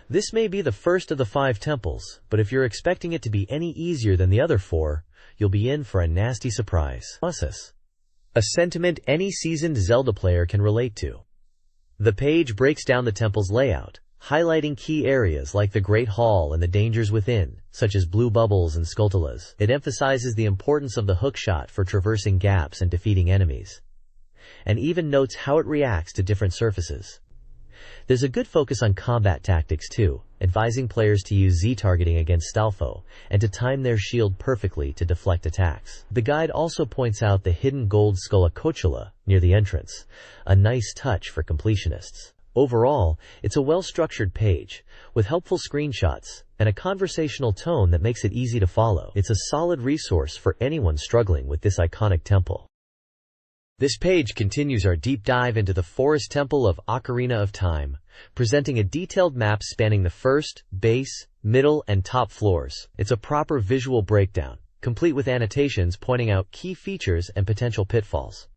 A: This may be the first of the 5 temples, but if you're expecting it to be any easier than the other 4, you'll be in for a nasty surprise. A sentiment any seasoned Zelda player can relate to. The page breaks down the temple's layout, highlighting key areas like the Great Hall and the dangers within, such as blue bubbles and skulltulas. It emphasizes the importance of the hookshot for traversing gaps and defeating enemies, and even notes how it reacts to different surfaces. There's a good focus on combat tactics too, advising players to use Z-targeting against Stalfo, and to time their shield perfectly to deflect attacks. The guide also points out the hidden gold skulltulas near the entrance, a nice touch for completionists. Overall, it's a well-structured page, with helpful screenshots, and a conversational tone that makes it easy to follow. It's a solid resource for anyone struggling with this iconic temple. This page continues our deep dive into the Forest Temple of Ocarina of Time, presenting a detailed map spanning the first, base, middle, and top floors. It's a proper visual breakdown, complete with annotations pointing out key features and potential pitfalls.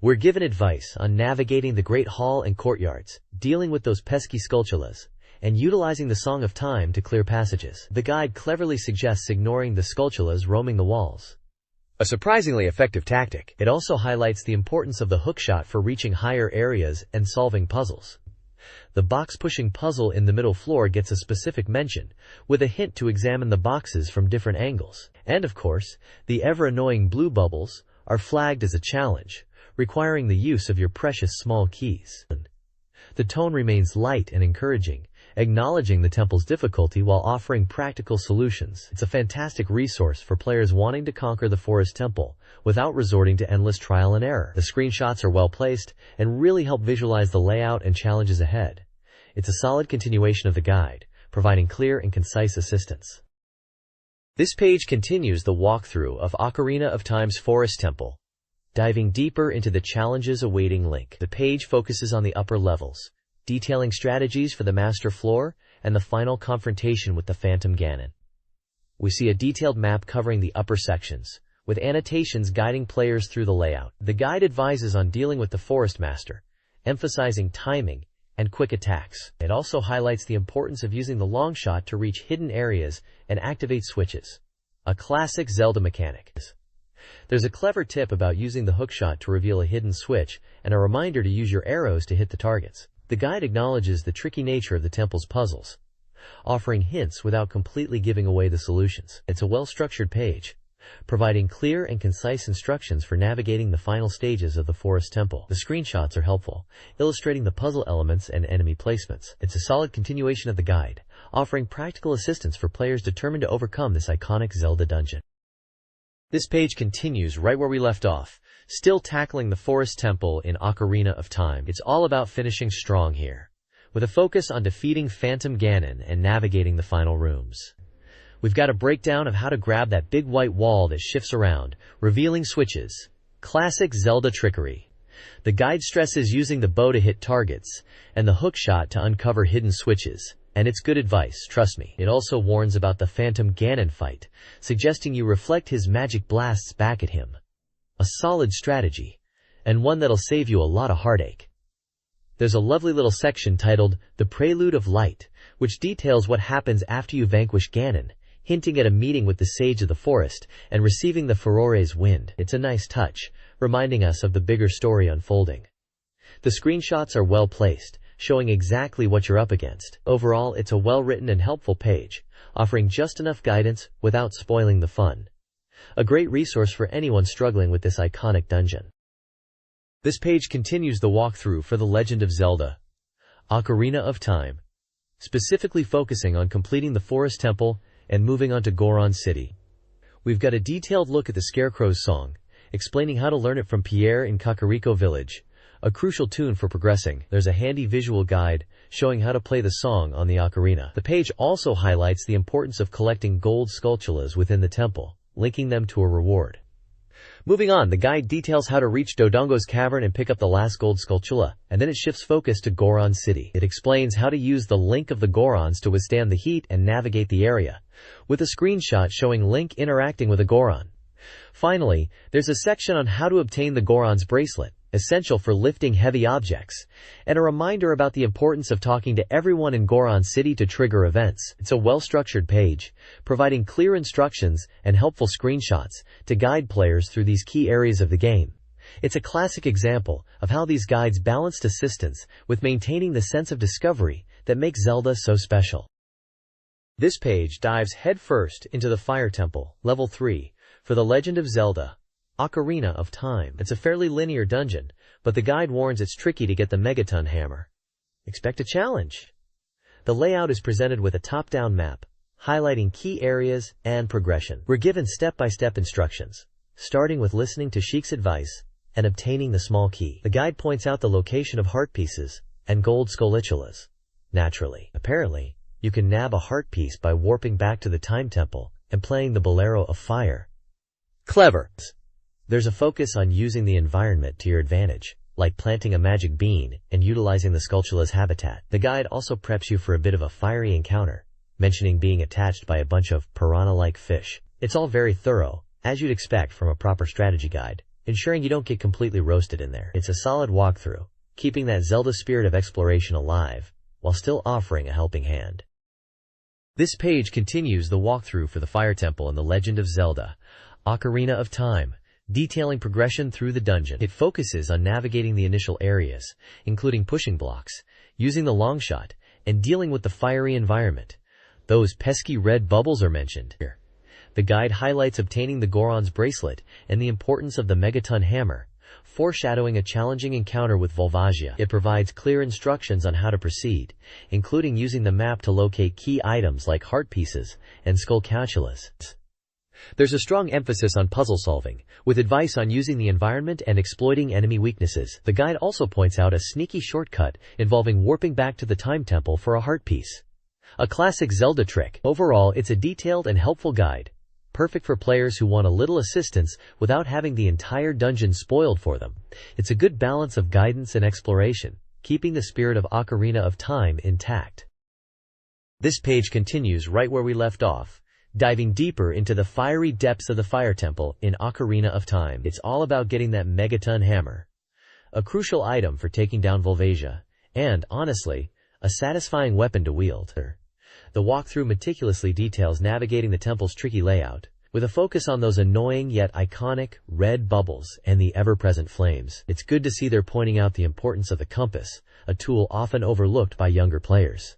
A: We're given advice on navigating the Great Hall and courtyards, dealing with those pesky skulltulas, and utilizing the Song of Time to clear passages. The guide cleverly suggests ignoring the skulltulas roaming the walls, a surprisingly effective tactic. It also highlights the importance of the hookshot for reaching higher areas and solving puzzles. The box-pushing puzzle in the middle floor gets a specific mention, with a hint to examine the boxes from different angles. And of course, the ever-annoying blue bubbles are flagged as a challenge, requiring the use of your precious small keys. The tone remains light and encouraging, acknowledging the temple's difficulty while offering practical solutions. It's a fantastic resource for players wanting to conquer the Forest Temple without resorting to endless trial and error. The screenshots are well placed and really help visualize the layout and challenges ahead. It's a solid continuation of the guide, providing clear and concise assistance. This page continues the walkthrough of Ocarina of Time's Forest Temple, diving deeper into the challenges awaiting Link. The page focuses on the upper levels, detailing strategies for the master floor and the final confrontation with the Phantom Ganon. We see a detailed map covering the upper sections, with annotations guiding players through the layout. The guide advises on dealing with the Forest Master, emphasizing timing and quick attacks. It also highlights the importance of using the long shot to reach hidden areas and activate switches, a classic Zelda mechanic. There's a clever tip about using the hookshot to reveal a hidden switch and a reminder to use your arrows to hit the targets. The guide acknowledges the tricky nature of the temple's puzzles, offering hints without completely giving away the solutions. It's a well-structured page, providing clear and concise instructions for navigating the final stages of the Forest Temple. The screenshots are helpful, illustrating the puzzle elements and enemy placements. It's a solid continuation of the guide, offering practical assistance for players determined to overcome this iconic Zelda dungeon. This page continues right where we left off, Still tackling the forest temple in Ocarina of Time. It's all about finishing strong here, with a focus on defeating Phantom Ganon and navigating the final rooms. We've got a breakdown of how to grab that big white wall that shifts around, revealing switches. Classic Zelda trickery. The guide stresses using the bow to hit targets, and the hook shot to uncover hidden switches. And it's good advice, trust me. It also warns about the Phantom Ganon fight, suggesting you reflect his magic blasts back at him. A solid strategy, and one that'll save you a lot of heartache. There's a lovely little section titled The Prelude of Light, which details what happens after you vanquish Ganon, hinting at a meeting with the Sage of the Forest and receiving the Furore's Wind. It's a nice touch, reminding us of the bigger story unfolding. The screenshots are well placed, showing exactly what you're up against. Overall, it's a well-written and helpful page, offering just enough guidance without spoiling the fun. A great resource for anyone struggling with this iconic dungeon. This page continues the walkthrough for The Legend of Zelda, Ocarina of Time, specifically focusing on completing the Forest Temple and moving on to Goron City. We've got a detailed look at the Scarecrow's song, explaining how to learn it from Pierre in Kakariko Village, a crucial tune for progressing. There's a handy visual guide showing how to play the song on the ocarina. The page also highlights the importance of collecting gold skulltulas within the temple, linking them to a reward. Moving on, the guide details how to reach Dodongo's cavern and pick up the last gold skulltula, and then it shifts focus to Goron City. It explains how to use the Link of the Gorons to withstand the heat and navigate the area, with a screenshot showing Link interacting with a Goron. Finally, there's a section on how to obtain the Goron's bracelet, essential for lifting heavy objects, and a reminder about the importance of talking to everyone in Goron City to trigger events. It's a well-structured page, providing clear instructions and helpful screenshots to guide players through these key areas of the game. It's a classic example of how these guides balanced assistance with maintaining the sense of discovery that makes Zelda so special. This page dives headfirst into the Fire Temple, Level 3, for The Legend of Zelda, Ocarina of Time. It's a fairly linear dungeon, but the guide warns it's tricky to get the Megaton Hammer. Expect a challenge. The layout is presented with a top-down map, highlighting key areas and progression. We're given step-by-step instructions, starting with listening to Sheik's advice and obtaining the small key. The guide points out the location of heart pieces and gold skulltulas. Naturally, apparently, you can nab a heart piece by warping back to the Time Temple and playing the Bolero of Fire. Clever. There's a focus on using the environment to your advantage, like planting a magic bean and utilizing the skulltula's habitat. The guide also preps you for a bit of a fiery encounter, mentioning being attacked by a bunch of piranha-like fish. It's all very thorough, as you'd expect from a proper strategy guide, ensuring you don't get completely roasted in there. It's a solid walkthrough, keeping that Zelda spirit of exploration alive, while still offering a helping hand. This page continues the walkthrough for the Fire Temple in The Legend of Zelda, Ocarina of Time, detailing progression through the dungeon. It focuses on navigating the initial areas, including pushing blocks, using the long shot, and dealing with the fiery environment. Those pesky red bubbles are mentioned here. The guide highlights obtaining the Goron's bracelet and the importance of the Megaton Hammer, foreshadowing a challenging encounter with Volvagia. It provides clear instructions on how to proceed, including using the map to locate key items like heart pieces and skulltulas. There's a strong emphasis on puzzle solving, with advice on using the environment and exploiting enemy weaknesses. The guide also points out a sneaky shortcut involving warping back to the Time Temple for a heart piece. A classic Zelda trick. Overall, it's a detailed and helpful guide, perfect for players who want a little assistance without having the entire dungeon spoiled for them. It's a good balance of guidance and exploration, keeping the spirit of Ocarina of Time intact. This page continues right where we left off, diving deeper into the fiery depths of the Fire Temple in Ocarina of Time. It's all about getting that Megaton Hammer, a crucial item for taking down Volvagia, and, honestly, a satisfying weapon to wield. The walkthrough meticulously details navigating the temple's tricky layout, with a focus on those annoying yet iconic red bubbles and the ever-present flames. It's good to see they're pointing out the importance of the compass, a tool often overlooked by younger players.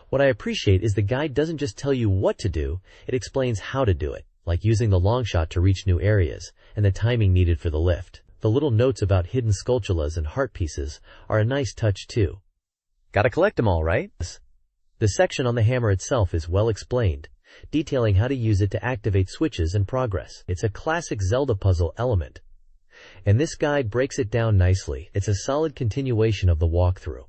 A: What I appreciate is the guide doesn't just tell you what to do, it explains how to do it, like using the long shot to reach new areas, and the timing needed for the lift. The little notes about hidden skulltulas and heart pieces are a nice touch too. Gotta collect them all, right? The section on the hammer itself is well explained, detailing how to use it to activate switches and progress. It's a classic Zelda puzzle element, And this guide breaks it down nicely. It's a solid continuation of the walkthrough,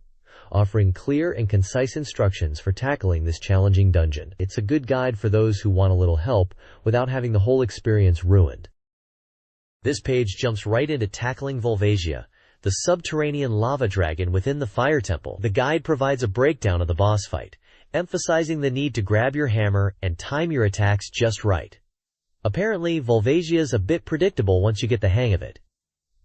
A: offering clear and concise instructions for tackling this challenging dungeon. It's a good guide for those who want a little help without having the whole experience ruined. This page jumps right into tackling Volvagia, the subterranean lava dragon within the fire temple. The guide provides a breakdown of the boss fight, emphasizing the need to grab your hammer and time your attacks just right. Apparently, Volvagia is a bit predictable once you get the hang of it.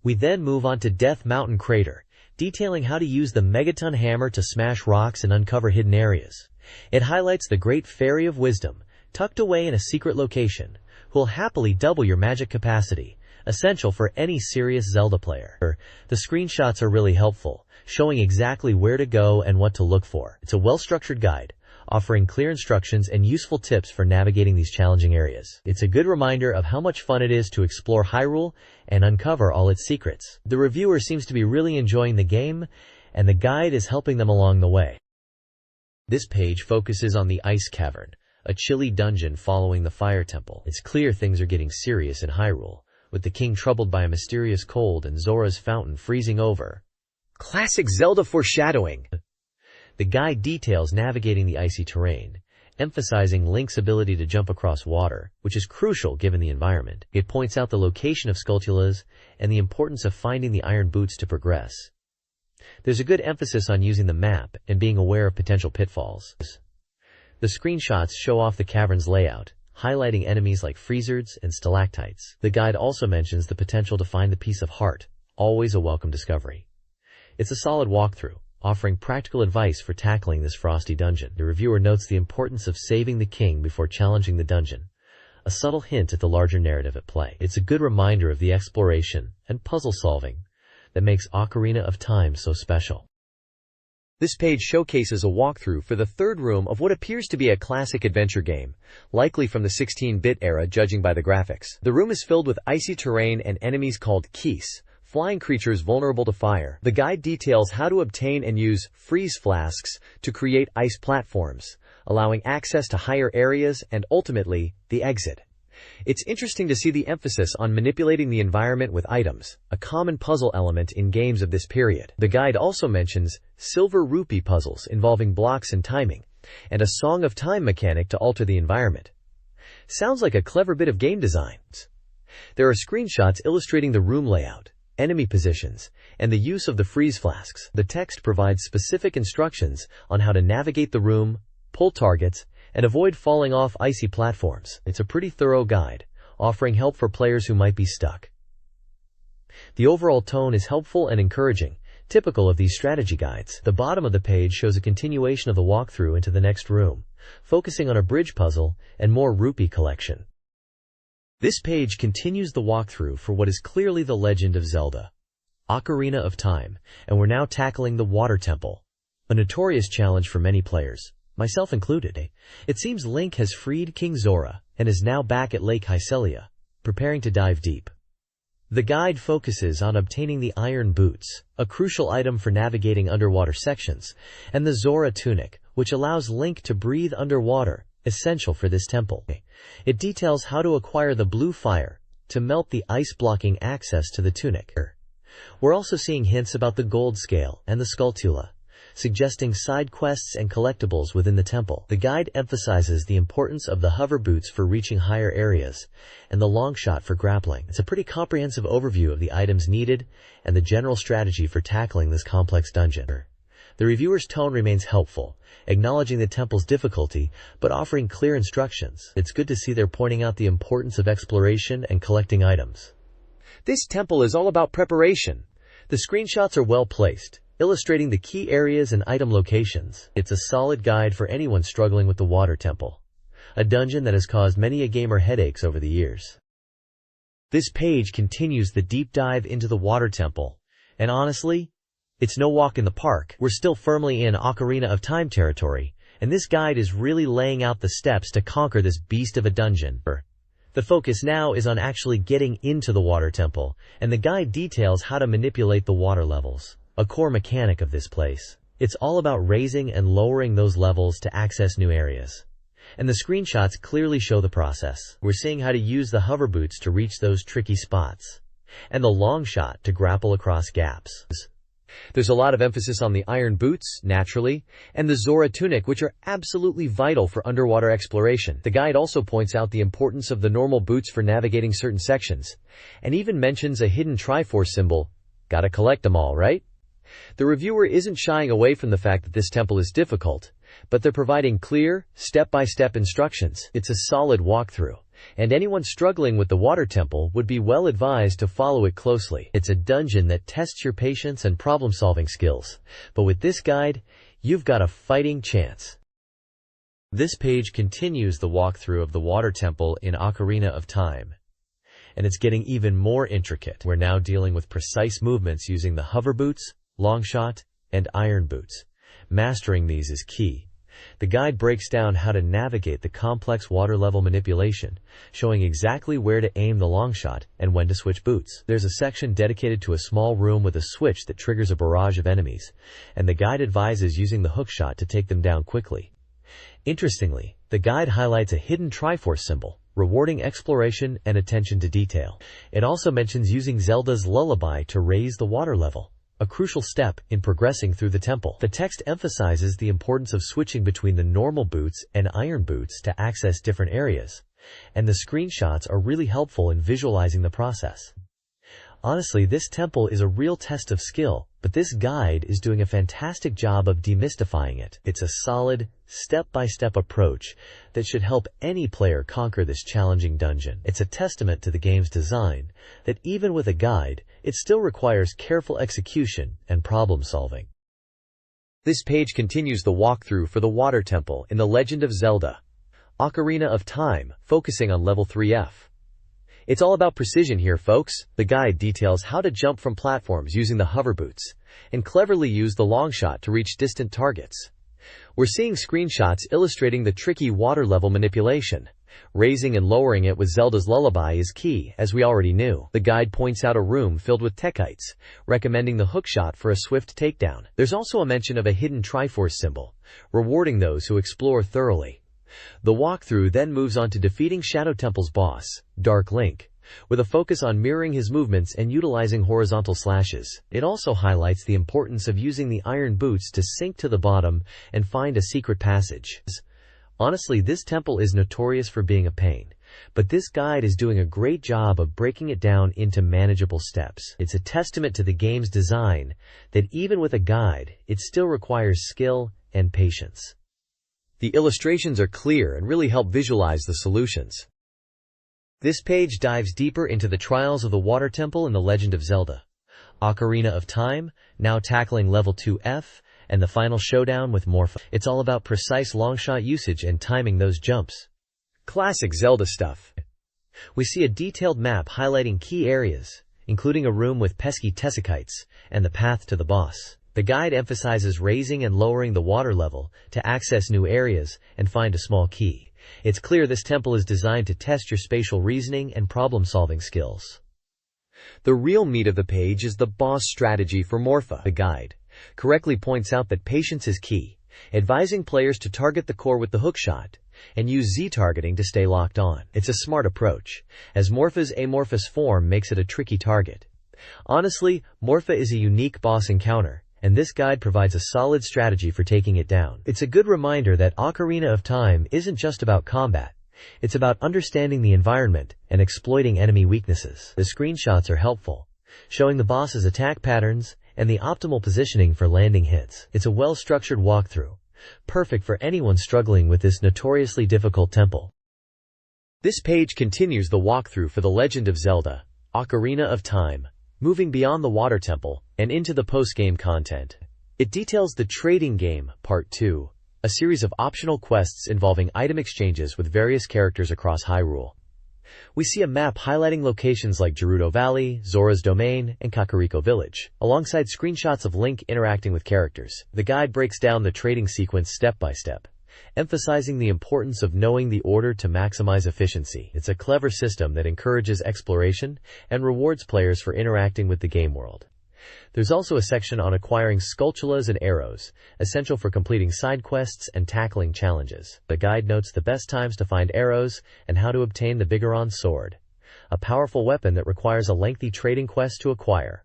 A: We then move on to Death Mountain Crater, detailing how to use the Megaton hammer to smash rocks and uncover hidden areas. It highlights the Great Fairy of Wisdom, tucked away in a secret location, who will happily double your magic capacity, essential for any serious Zelda player. The screenshots are really helpful, showing exactly where to go and what to look for. It's a well-structured guide, offering clear instructions and useful tips for navigating these challenging areas. It's a good reminder of how much fun it is to explore Hyrule and uncover all its secrets. The reviewer seems to be really enjoying the game, and the guide is helping them along the way. This page focuses on the Ice Cavern, a chilly dungeon following the Fire Temple. It's clear things are getting serious in Hyrule, with the king troubled by a mysterious cold and Zora's fountain freezing over. Classic Zelda foreshadowing! The guide details navigating the icy terrain, emphasizing Link's ability to jump across water, which is crucial given the environment. It points out the location of Skulltulas and the importance of finding the iron boots to progress. There's a good emphasis on using the map and being aware of potential pitfalls. The screenshots show off the cavern's layout, highlighting enemies like freezards and stalactites. The guide also mentions the potential to find the piece of heart, always a welcome discovery. It's a solid walkthrough, offering practical advice for tackling this frosty dungeon. The reviewer notes the importance of saving the king before challenging the dungeon, a subtle hint at the larger narrative at play. It's a good reminder of the exploration and puzzle solving that makes Ocarina of Time so special. This page showcases a walkthrough for the third room of what appears to be a classic adventure game, likely from the 16-bit era judging by the graphics. The room is filled with icy terrain and enemies called keys, flying creatures vulnerable to fire. The guide details how to obtain and use freeze flasks to create ice platforms, allowing access to higher areas and ultimately, the exit. It's interesting to see the emphasis on manipulating the environment with items, a common puzzle element in games of this period. The guide also mentions silver rupee puzzles involving blocks and timing, and a Song of Time mechanic to alter the environment. Sounds like a clever bit of game design. There are screenshots illustrating the room layout, enemy positions, and the use of the freeze flasks. The text provides specific instructions on how to navigate the room, pull targets, and avoid falling off icy platforms. It's a pretty thorough guide, offering help for players who might be stuck. The overall tone is helpful and encouraging, typical of these strategy guides. The bottom of the page shows a continuation of the walkthrough into the next room, focusing on a bridge puzzle and more rupee collection. This page continues the walkthrough for what is clearly the Legend of Zelda, Ocarina of Time, and we're now tackling the Water Temple, a notorious challenge for many players, myself included. It seems Link has freed King Zora and is now back at Lake Hycelia, preparing to dive deep. The guide focuses on obtaining the iron boots, a crucial item for navigating underwater sections, and the Zora tunic, which allows Link to breathe underwater, essential for this temple. It details how to acquire the blue fire to melt the ice blocking access to the tunic. We're also seeing hints about the gold scale and the Skulltula, suggesting side quests and collectibles within the temple. The guide emphasizes the importance of the hover boots for reaching higher areas and the long shot for grappling. It's a pretty comprehensive overview of the items needed and the general strategy for tackling this complex dungeon. The reviewer's tone remains helpful, acknowledging the temple's difficulty, but offering clear instructions. It's good to see they're pointing out the importance of exploration and collecting items. This temple is all about preparation. The screenshots are well placed, illustrating the key areas and item locations. It's a solid guide for anyone struggling with the Water Temple, a dungeon that has caused many a gamer headaches over the years. This page continues the deep dive into the Water Temple, and honestly, it's no walk in the park. We're still firmly in Ocarina of Time territory, and this guide is really laying out the steps to conquer this beast of a dungeon. The focus now is on actually getting into the Water Temple, and the guide details how to manipulate the water levels, a core mechanic of this place. It's all about raising and lowering those levels to access new areas. And the screenshots clearly show the process. We're seeing how to use the hover boots to reach those tricky spots. and the long shot to grapple across gaps. There's a lot of emphasis on the iron boots, naturally, and the Zora tunic, which are absolutely vital for underwater exploration. The guide also points out the importance of the normal boots for navigating certain sections, and even mentions a hidden Triforce symbol. Gotta collect them all, right? The reviewer isn't shying away from the fact that this temple is difficult, but they're providing clear, step-by-step instructions. It's a solid walkthrough, and anyone struggling with the water temple would be well advised to follow it closely. It's a dungeon that tests your patience and problem-solving skills, but with this guide, you've got a fighting chance. This page continues the walkthrough of the water temple in Ocarina of Time, and it's getting even more intricate. We're now dealing with precise movements using the hover boots, long shot, and iron boots. Mastering these is key. The guide breaks down how to navigate the complex water level manipulation, showing exactly where to aim the long shot and when to switch boots. There's a section dedicated to a small room with a switch that triggers a barrage of enemies, and the guide advises using the hook shot to take them down quickly. Interestingly, the guide highlights a hidden Triforce symbol, rewarding exploration and attention to detail. It also mentions using Zelda's lullaby to raise the water level, a crucial step in progressing through the temple. The text emphasizes the importance of switching between the normal boots and iron boots to access different areas, and the screenshots are really helpful in visualizing the process. Honestly, this temple is a real test of skill, but this guide is doing a fantastic job of demystifying it. It's a solid, step-by-step approach that should help any player conquer this challenging dungeon. It's a testament to the game's design that even with a guide, it still requires careful execution and problem-solving. This page continues the walkthrough for the water temple in The Legend of Zelda, Ocarina of Time, focusing on level 3F. It's all about precision here, folks. The guide details how to jump from platforms using the hover boots, and cleverly use the long shot to reach distant targets. We're seeing screenshots illustrating the tricky water level manipulation. Raising and lowering it with Zelda's lullaby is key, as we already knew. The guide points out a room filled with techites, recommending the hookshot for a swift takedown. There's also a mention of a hidden Triforce symbol, rewarding those who explore thoroughly. The walkthrough then moves on to defeating Shadow Temple's boss, Dark Link, with a focus on mirroring his movements and utilizing horizontal slashes. It also highlights the importance of using the iron boots to sink to the bottom and find a secret passage. Honestly, this temple is notorious for being a pain, but this guide is doing a great job of breaking it down into manageable steps. It's a testament to the game's design that even with a guide, it still requires skill and patience. The illustrations are clear and really help visualize the solutions. This page dives deeper into the trials of the water temple in The Legend of Zelda, Ocarina of Time, now tackling level 2F, and the final showdown with Morpha. It's all about precise long-shot usage and timing those jumps. Classic Zelda stuff. We see a detailed map highlighting key areas, including a room with pesky Tessekites, and the path to the boss. The guide emphasizes raising and lowering the water level to access new areas and find a small key. It's clear this temple is designed to test your spatial reasoning and problem-solving skills. The real meat of the page is the boss strategy for Morpha. The guide correctly points out that patience is key, advising players to target the core with the hookshot and use Z-targeting to stay locked on. It's a smart approach, as Morpha's amorphous form makes it a tricky target. Honestly, Morpha is a unique boss encounter, and this guide provides a solid strategy for taking it down. It's a good reminder that Ocarina of Time isn't just about combat. It's about understanding the environment and exploiting enemy weaknesses. The screenshots are helpful, showing the boss's attack patterns and the optimal positioning for landing hits. It's a well-structured walkthrough, perfect for anyone struggling with this notoriously difficult temple. This page continues the walkthrough for The Legend of Zelda, Ocarina of Time, moving beyond the water temple and into the post-game content. It details the Trading Game, Part 2, a series of optional quests involving item exchanges with various characters across Hyrule. We see a map highlighting locations like Gerudo Valley, Zora's Domain, and Kakariko Village, alongside screenshots of Link interacting with characters. The guide breaks down the trading sequence step by step, emphasizing the importance of knowing the order to maximize efficiency. It's a clever system that encourages exploration and rewards players for interacting with the game world. There's also a section on acquiring Skulltulas and arrows, essential for completing side quests and tackling challenges. The guide notes the best times to find arrows and how to obtain the Bigoron sword, a powerful weapon that requires a lengthy trading quest to acquire.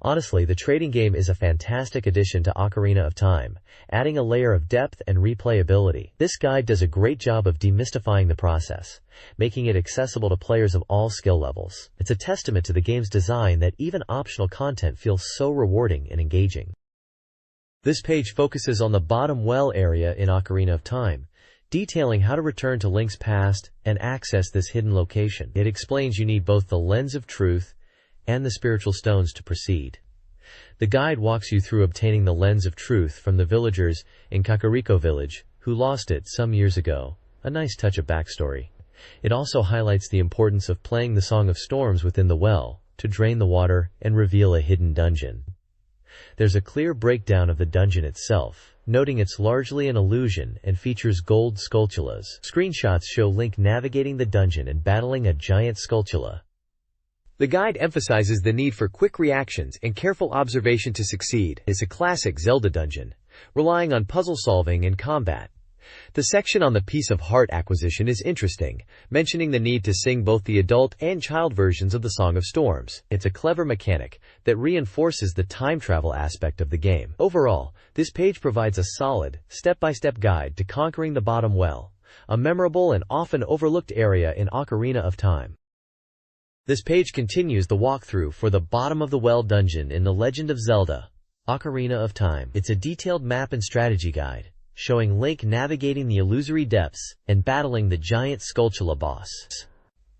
A: Honestly, the trading game is a fantastic addition to Ocarina of Time, adding a layer of depth and replayability. This guide does a great job of demystifying the process, making it accessible to players of all skill levels. It's a testament to the game's design that even optional content feels so rewarding and engaging. This page focuses on the bottom well area in Ocarina of Time, detailing how to return to Link's past and access this hidden location. It explains you need both the Lens of Truth and the spiritual stones to proceed. The guide walks you through obtaining the Lens of Truth from the villagers in Kakariko Village, who lost it some years ago. A nice touch of backstory. It also highlights the importance of playing the Song of Storms within the well to drain the water and reveal a hidden dungeon. There's a clear breakdown of the dungeon itself, noting it's largely an illusion and features gold skulltulas. Screenshots show Link navigating the dungeon and battling a giant skulltula. The guide emphasizes the need for quick reactions and careful observation to succeed. It's a classic Zelda dungeon, relying on puzzle solving and combat. The section on the piece of heart acquisition is interesting, mentioning the need to sing both the adult and child versions of the Song of Storms. It's a clever mechanic that reinforces the time travel aspect of the game. Overall, this page provides a solid, step-by-step guide to conquering the bottom well, a memorable and often overlooked area in Ocarina of Time. This page continues the walkthrough for the bottom of the well dungeon in The Legend of Zelda, Ocarina of Time. It's a detailed map and strategy guide, showing Link navigating the illusory depths and battling the giant skulltula boss.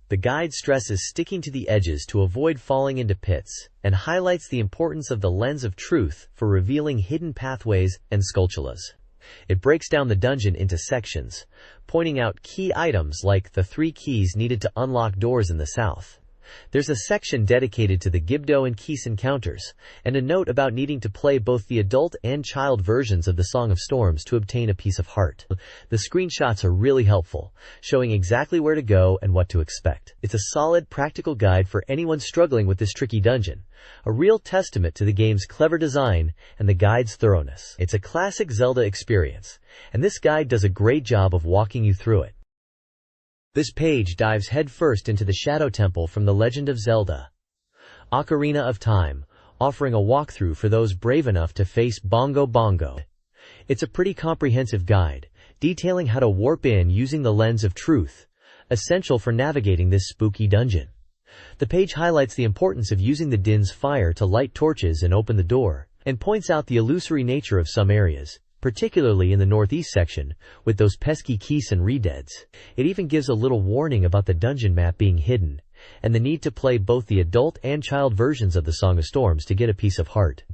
A: The guide stresses sticking to the edges to avoid falling into pits, and highlights the importance of the Lens of Truth for revealing hidden pathways and skulltulas. It breaks down the dungeon into sections, pointing out key items like the 3 keys needed to unlock doors in the south. There's a section dedicated to the Gibdo and Keese encounters, and a note about needing to play both the adult and child versions of the Song of Storms to obtain a piece of heart. The screenshots are really helpful, showing exactly where to go and what to expect. It's a solid, practical guide for anyone struggling with this tricky dungeon, a real testament to the game's clever design and the guide's thoroughness. It's a classic Zelda experience, and this guide does a great job of walking you through it. This page dives headfirst into the Shadow Temple from The Legend of Zelda, Ocarina of Time, offering a walkthrough for those brave enough to face Bongo Bongo. It's a pretty comprehensive guide, detailing how to warp in using the Lens of Truth, essential for navigating this spooky dungeon. The page highlights the importance of using the Din's fire to light torches and open the door, and points out the illusory nature of some areas, particularly in the northeast section, with those pesky Keese and Redeads. It even gives a little warning about the dungeon map being hidden, and the need to play both the adult and child versions of the Song of Storms to get a piece of heart.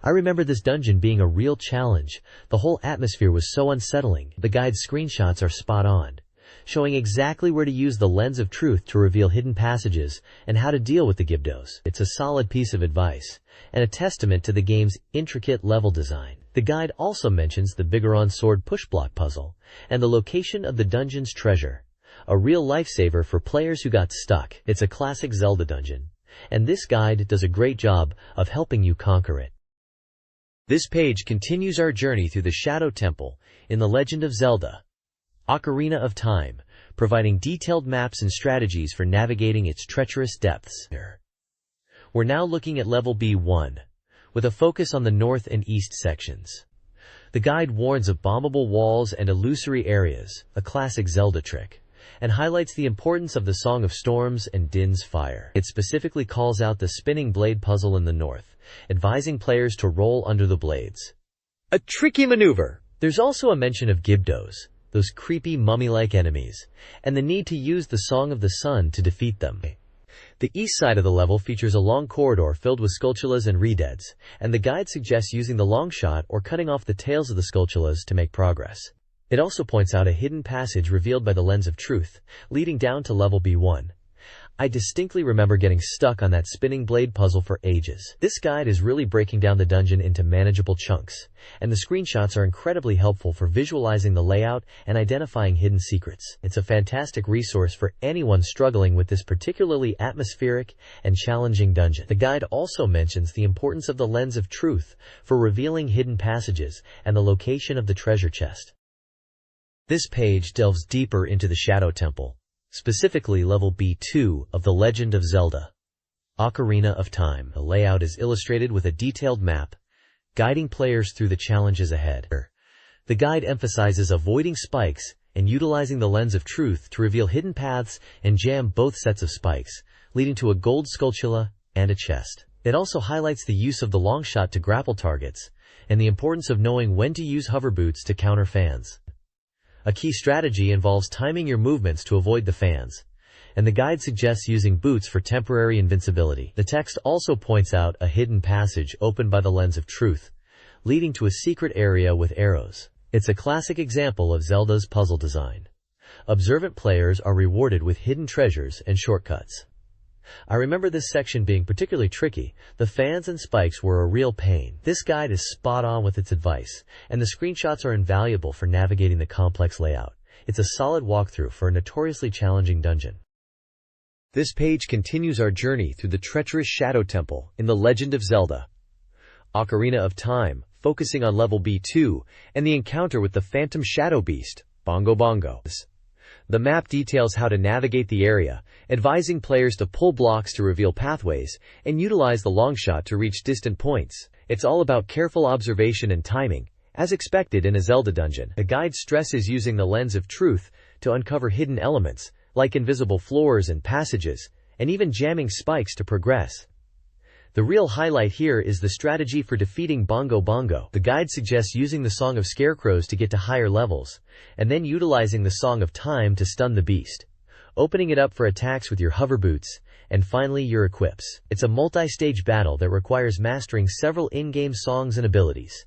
A: I remember this dungeon being a real challenge. The whole atmosphere was so unsettling. The guide's screenshots are spot on, showing exactly where to use the Lens of Truth to reveal hidden passages and how to deal with the Gibdos. It's a solid piece of advice, and a testament to the game's intricate level design. The guide also mentions the Bigoron sword push-block puzzle, and the location of the dungeon's treasure, a real lifesaver for players who got stuck. It's a classic Zelda dungeon, and this guide does a great job of helping you conquer it. This page continues our journey through the Shadow Temple in The Legend of Zelda, Ocarina of Time, providing detailed maps and strategies for navigating its treacherous depths. We're now looking at level B1, with a focus on the north and east sections. The guide warns of bombable walls and illusory areas, a classic Zelda trick, and highlights the importance of the Song of Storms and Din's fire. It specifically calls out the spinning blade puzzle in the north, advising players to roll under the blades. A tricky maneuver! There's also a mention of Gibdos, those creepy mummy-like enemies, and the need to use the Song of the Sun to defeat them. The east side of the level features a long corridor filled with skulltulas and redeads, and the guide suggests using the long shot or cutting off the tails of the skulltulas to make progress. It also points out a hidden passage revealed by the Lens of Truth, leading down to level B1. I distinctly remember getting stuck on that spinning blade puzzle for ages. This guide is really breaking down the dungeon into manageable chunks, and the screenshots are incredibly helpful for visualizing the layout and identifying hidden secrets. It's a fantastic resource for anyone struggling with this particularly atmospheric and challenging dungeon. The guide also mentions the importance of the Lens of Truth for revealing hidden passages and the location of the treasure chest. This page delves deeper into the Shadow Temple, specifically level B2 of The Legend of Zelda, Ocarina of Time. The layout is illustrated with a detailed map, guiding players through the challenges ahead. The guide emphasizes avoiding spikes and utilizing the lens of truth to reveal hidden paths and jam both sets of spikes, leading to a gold skulltula and a chest. It also highlights the use of the long shot to grapple targets and the importance of knowing when to use hover boots to counter fans. A key strategy involves timing your movements to avoid the fans, and the guide suggests using boots for temporary invincibility. The text also points out a hidden passage opened by the lens of truth, leading to a secret area with arrows. It's a classic example of Zelda's puzzle design. Observant players are rewarded with hidden treasures and shortcuts. I remember this section being particularly tricky. The fans and spikes were a real pain. This guide is spot on with its advice, and the screenshots are invaluable for navigating the complex layout. It's a solid walkthrough for a notoriously challenging dungeon. This page continues our journey through the treacherous Shadow Temple in The Legend of Zelda, Ocarina of Time, focusing on level B2 and the encounter with the Phantom Shadow Beast, Bongo Bongo. The map details how to navigate the area, advising players to pull blocks to reveal pathways and utilize the longshot to reach distant points. It's all about careful observation and timing, as expected in a Zelda dungeon. The guide stresses using the lens of truth to uncover hidden elements, like invisible floors and passages, and even jamming spikes to progress. The real highlight here is the strategy for defeating Bongo Bongo. The guide suggests using the Song of Scarecrows to get to higher levels, and then utilizing the Song of Time to stun the beast, opening it up for attacks with your hover boots, and finally your equips. It's a multi-stage battle that requires mastering several in-game songs and abilities.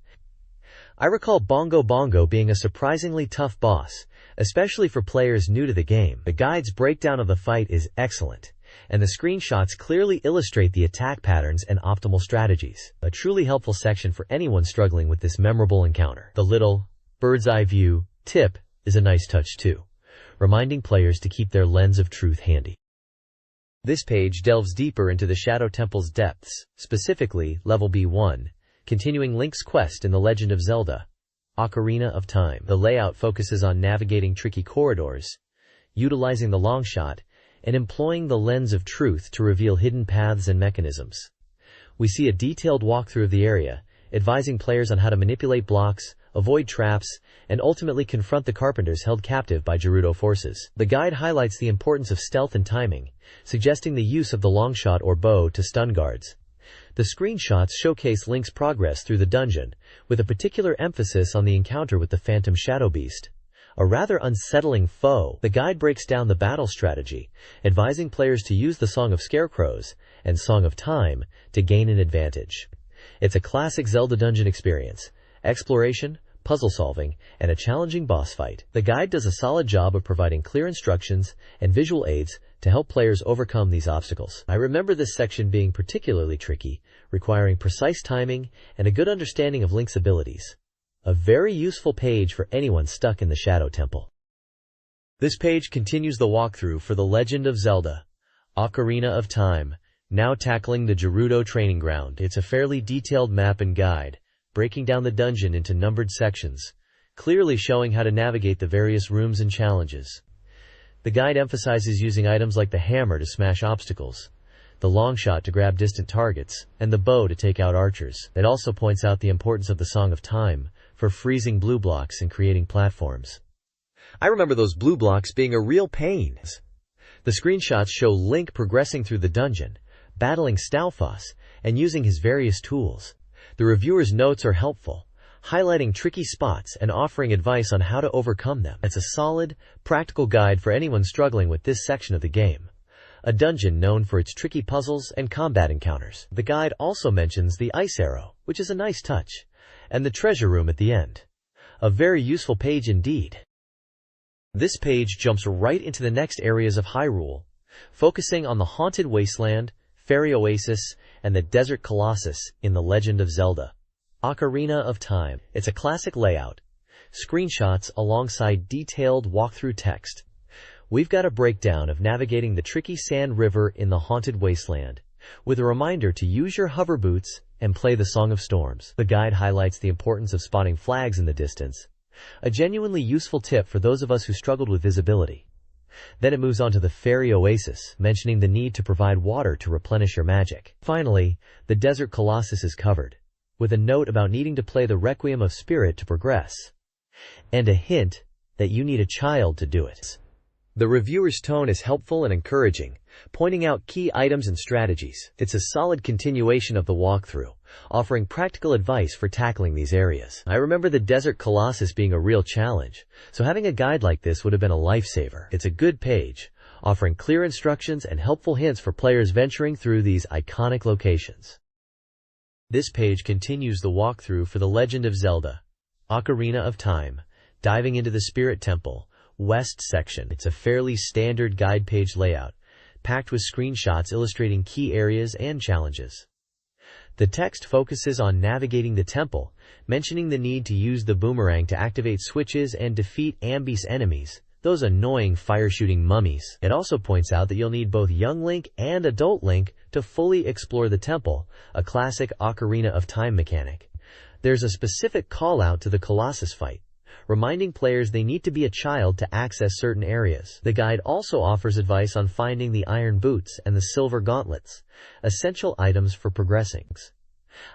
A: I recall Bongo Bongo being a surprisingly tough boss, especially for players new to the game. The guide's breakdown of the fight is excellent, and the screenshots clearly illustrate the attack patterns and optimal strategies. A truly helpful section for anyone struggling with this memorable encounter. The little bird's eye view tip is a nice touch too, reminding players to keep their lens of truth handy. This page delves deeper into the Shadow Temple's depths, specifically level B1, continuing Link's quest in The Legend of Zelda, Ocarina of Time. The layout focuses on navigating tricky corridors, utilizing the longshot, and employing the lens of truth to reveal hidden paths and mechanisms. We see a detailed walkthrough of the area, advising players on how to manipulate blocks, avoid traps, and ultimately confront the carpenters held captive by Gerudo forces. The guide highlights the importance of stealth and timing, suggesting the use of the longshot or bow to stun guards. The screenshots showcase Link's progress through the dungeon, with a particular emphasis on the encounter with the Phantom Shadow Beast, a rather unsettling foe. The guide breaks down the battle strategy, advising players to use the Song of Scarecrows and Song of Time to gain an advantage. It's a classic Zelda dungeon experience: exploration, puzzle solving, and a challenging boss fight. The guide does a solid job of providing clear instructions and visual aids to help players overcome these obstacles. I remember this section being particularly tricky, requiring precise timing and a good understanding of Link's abilities. A very useful page for anyone stuck in the Shadow Temple. This page continues the walkthrough for The Legend of Zelda, Ocarina of Time, now tackling the Gerudo training ground. It's a fairly detailed map and guide, breaking down the dungeon into numbered sections, clearly showing how to navigate the various rooms and challenges. The guide emphasizes using items like the hammer to smash obstacles, the longshot to grab distant targets, and the bow to take out archers. It also points out the importance of the Song of Time for freezing blue blocks and creating platforms. I remember those blue blocks being a real pain. The screenshots show Link progressing through the dungeon, battling Stalfos, and using his various tools. The reviewer's notes are helpful, highlighting tricky spots and offering advice on how to overcome them. It's a solid, practical guide for anyone struggling with this section of the game, a dungeon known for its tricky puzzles and combat encounters. The guide also mentions the ice arrow, which is a nice touch, and the treasure room at the end. A very useful page indeed. This page jumps right into the next areas of Hyrule, focusing on the Haunted Wasteland, Fairy Oasis, and the Desert Colossus in The Legend of Zelda, Ocarina of Time. It's a classic layout, screenshots alongside detailed walkthrough text. We've got a breakdown of navigating the tricky sand river in the Haunted Wasteland, with a reminder to use your hover boots and play the Song of Storms. The guide highlights the importance of spotting flags in the distance, a genuinely useful tip for those of us who struggled with visibility. Then it moves on to the Fairy Oasis, mentioning the need to provide water to replenish your magic. Finally, the Desert Colossus is covered, with a note about needing to play the Requiem of Spirit to progress, and a hint that you need a child to do it. The reviewer's tone is helpful and encouraging, pointing out key items and strategies. It's a solid continuation of the walkthrough, offering practical advice for tackling these areas. I remember the Desert Colossus being a real challenge, so having a guide like this would have been a lifesaver. It's a good page, offering clear instructions and helpful hints for players venturing through these iconic locations. This page continues the walkthrough for The Legend of Zelda, Ocarina of Time, diving into the Spirit Temple, West section. It's a fairly standard guide page layout, packed with screenshots illustrating key areas and challenges. The text focuses on navigating the temple, mentioning the need to use the boomerang to activate switches and defeat Ambi's enemies, those annoying fire-shooting mummies. It also points out that you'll need both young Link and adult Link to fully explore the temple, a classic Ocarina of Time mechanic. There's a specific call-out to the Colossus fight, reminding players they need to be a child to access certain areas. The guide also offers advice on finding the iron boots and the silver gauntlets, essential items for progressing.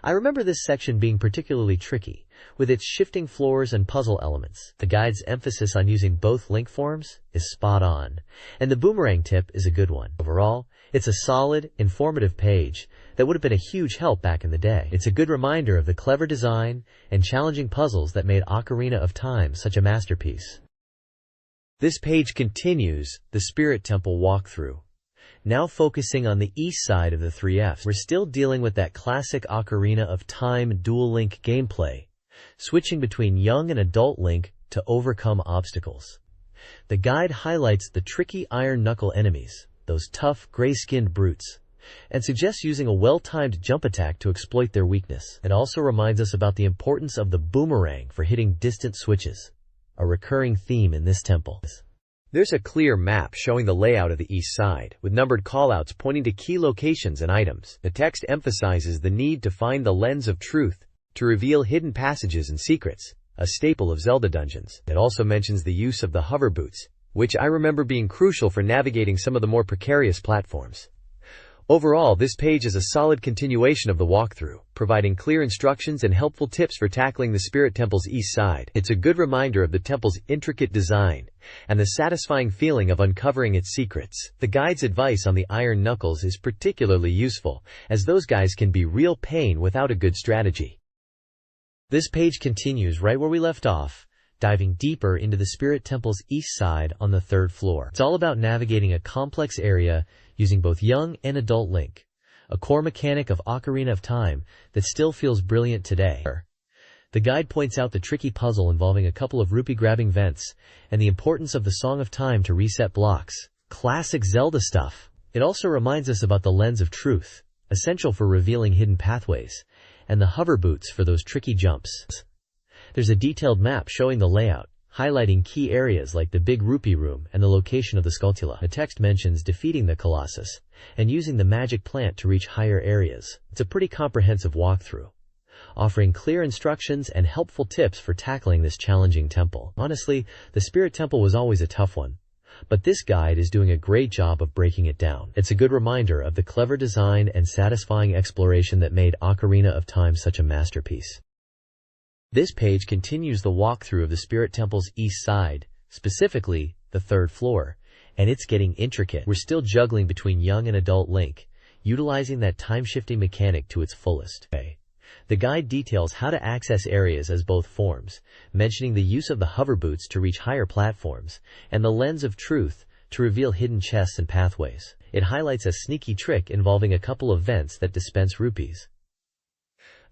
A: I remember this section being particularly tricky, with its shifting floors and puzzle elements. The guide's emphasis on using both Link forms is spot on, and the boomerang tip is a good one. Overall, it's a solid, informative page that would have been a huge help back in the day. It's a good reminder of the clever design and challenging puzzles that made Ocarina of Time such a masterpiece. This page continues the Spirit Temple walkthrough, now focusing on the east side of the 3Fs. We're still dealing with that classic Ocarina of Time dual Link gameplay, switching between young and adult Link to overcome obstacles. The guide highlights the tricky iron knuckle enemies, those tough, gray-skinned brutes, and suggests using a well-timed jump attack to exploit their weakness. It also reminds us about the importance of the boomerang for hitting distant switches, a recurring theme in this temple. There's a clear map showing the layout of the east side, with numbered callouts pointing to key locations and items. The text emphasizes the need to find the lens of truth to reveal hidden passages and secrets, a staple of Zelda dungeons. It also mentions the use of the hover boots, which I remember being crucial for navigating some of the more precarious platforms. Overall, this page is a solid continuation of the walkthrough, providing clear instructions and helpful tips for tackling the Spirit Temple's east side. It's a good reminder of the temple's intricate design and the satisfying feeling of uncovering its secrets. The guide's advice on the iron knuckles is particularly useful, as those guys can be real pain without a good strategy. This page continues right where we left off, diving deeper into the Spirit Temple's east side on the 3rd floor. It's all about navigating a complex area using both young and adult Link, a core mechanic of Ocarina of Time that still feels brilliant today. The guide points out the tricky puzzle involving a couple of rupee-grabbing vents and the importance of the Song of Time to reset blocks. Classic Zelda stuff. It also reminds us about the lens of truth, essential for revealing hidden pathways, and the hover boots for those tricky jumps. There's a detailed map showing the layout, highlighting key areas like the Big Rupee Room and the location of the Skulltula. The text mentions defeating the Colossus and using the magic plant to reach higher areas. It's a pretty comprehensive walkthrough, offering clear instructions and helpful tips for tackling this challenging temple. Honestly, the Spirit Temple was always a tough one, but this guide is doing a great job of breaking it down. It's a good reminder of the clever design and satisfying exploration that made Ocarina of Time such a masterpiece. This page continues the walkthrough of the Spirit Temple's east side, specifically the 3rd floor, and it's getting intricate. We're still juggling between young and adult Link, utilizing that time-shifting mechanic to its fullest. The guide details how to access areas as both forms, mentioning the use of the hover boots to reach higher platforms, and the lens of truth to reveal hidden chests and pathways. It highlights a sneaky trick involving a couple of vents that dispense rupees.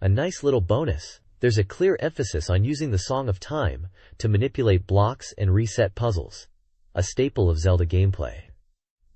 A: A nice little bonus. There's a clear emphasis on using the Song of Time to manipulate blocks and reset puzzles, a staple of Zelda gameplay.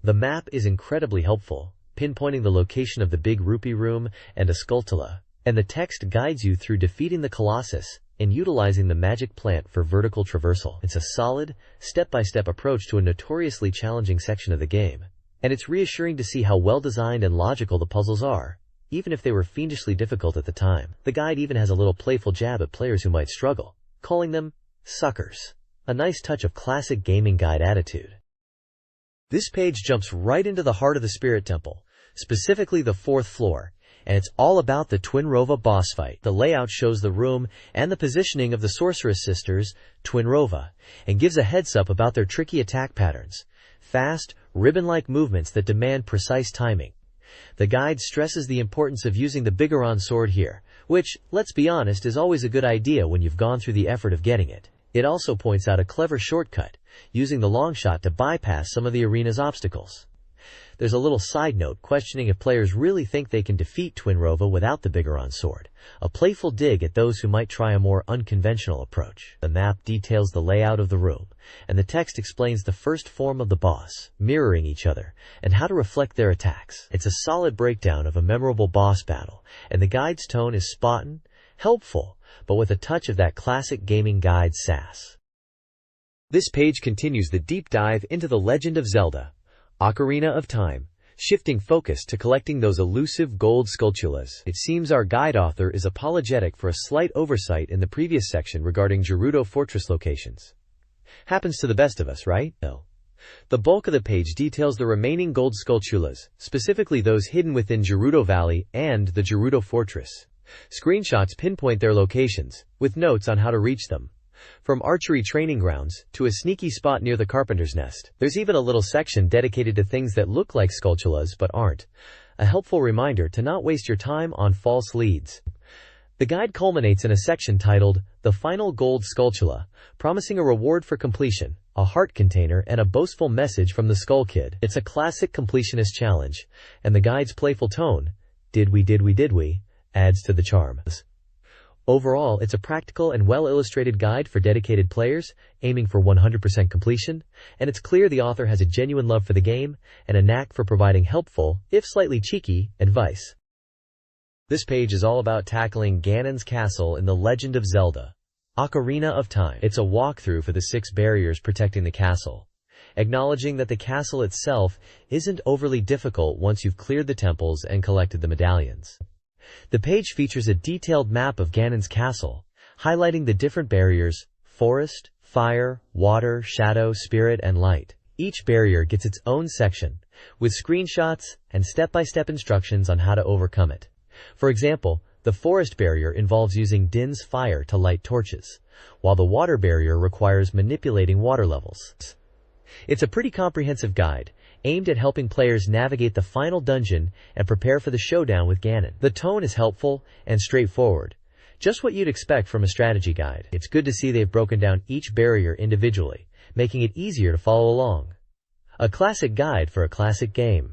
A: The map is incredibly helpful, pinpointing the location of the Big Rupee Room and a Skulltula, and the text guides you through defeating the Colossus and utilizing the magic plant for vertical traversal. It's a solid, step-by-step approach to a notoriously challenging section of the game, and it's reassuring to see how well-designed and logical the puzzles are, even if they were fiendishly difficult at the time. The guide even has a little playful jab at players who might struggle, calling them suckers. A nice touch of classic gaming guide attitude. This page jumps right into the heart of the Spirit Temple, specifically the 4th floor, and it's all about the Twinrova boss fight. The layout shows the room and the positioning of the Sorceress Sisters, Twinrova, and gives a heads up about their tricky attack patterns, fast, ribbon-like movements that demand precise timing. The guide stresses the importance of using the Bigoron sword here, which, let's be honest, is always a good idea when you've gone through the effort of getting it. It also points out a clever shortcut, using the long shot to bypass some of the arena's obstacles. There's a little side note questioning if players really think they can defeat Twinrova without the Bigoron sword, a playful dig at those who might try a more unconventional approach. The map details the layout of the room, and the text explains the first form of the boss, mirroring each other, and how to reflect their attacks. It's a solid breakdown of a memorable boss battle, and the guide's tone is spot-on, helpful, but with a touch of that classic gaming guide sass. This page continues the deep dive into the Legend of Zelda, Ocarina of Time, shifting focus to collecting those elusive gold skulltulas. It seems our guide author is apologetic for a slight oversight in the previous section regarding Gerudo Fortress locations. Happens to the best of us, right? No. The bulk of the page details the remaining gold skulltulas, specifically those hidden within Gerudo Valley and the Gerudo Fortress. Screenshots pinpoint their locations, with notes on how to reach them. From archery training grounds to a sneaky spot near the carpenter's nest. There's even a little section dedicated to things that look like skulltulas but aren't. A helpful reminder to not waste your time on false leads. The guide culminates in a section titled, The Final Gold Skulltula, promising a reward for completion, a heart container, and a boastful message from the Skull Kid. It's a classic completionist challenge, and the guide's playful tone, did we, adds to the charm. Overall, it's a practical and well-illustrated guide for dedicated players, aiming for 100% completion, and it's clear the author has a genuine love for the game and a knack for providing helpful, if slightly cheeky, advice. This page is all about tackling Ganon's castle in The Legend of Zelda, Ocarina of Time. It's a walkthrough for the 6 barriers protecting the castle, acknowledging that the castle itself isn't overly difficult once you've cleared the temples and collected the medallions. The page features a detailed map of Ganon's castle, highlighting the different barriers: forest, fire, water, shadow, spirit, and light. Each barrier gets its own section, with screenshots and step-by-step instructions on how to overcome it. For example, the forest barrier involves using Din's fire to light torches, while the water barrier requires manipulating water levels. It's a pretty comprehensive guide, aimed at helping players navigate the final dungeon and prepare for the showdown with Ganon. The tone is helpful and straightforward, just what you'd expect from a strategy guide. It's good to see they've broken down each barrier individually, making it easier to follow along. A classic guide for a classic game.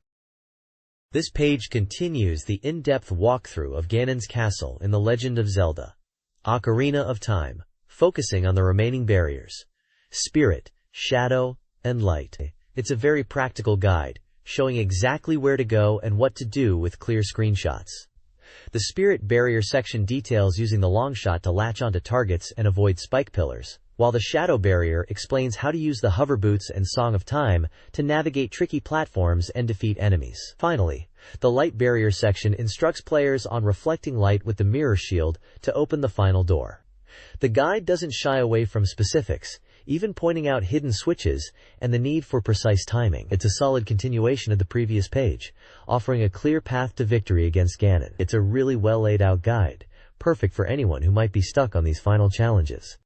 A: This page continues the in-depth walkthrough of Ganon's castle in The Legend of Zelda, Ocarina of Time, focusing on the remaining barriers: spirit, shadow, and light. It's a very practical guide, showing exactly where to go and what to do with clear screenshots. The spirit barrier section details using the long shot to latch onto targets and avoid spike pillars, while the shadow barrier explains how to use the hover boots and Song of Time to navigate tricky platforms and defeat enemies. Finally, the light barrier section instructs players on reflecting light with the mirror shield to open the final door. The guide doesn't shy away from specifics, even pointing out hidden switches and the need for precise timing. It's a solid continuation of the previous page, offering a clear path to victory against Ganon. It's a really well laid out guide, perfect for anyone who might be stuck on these final challenges.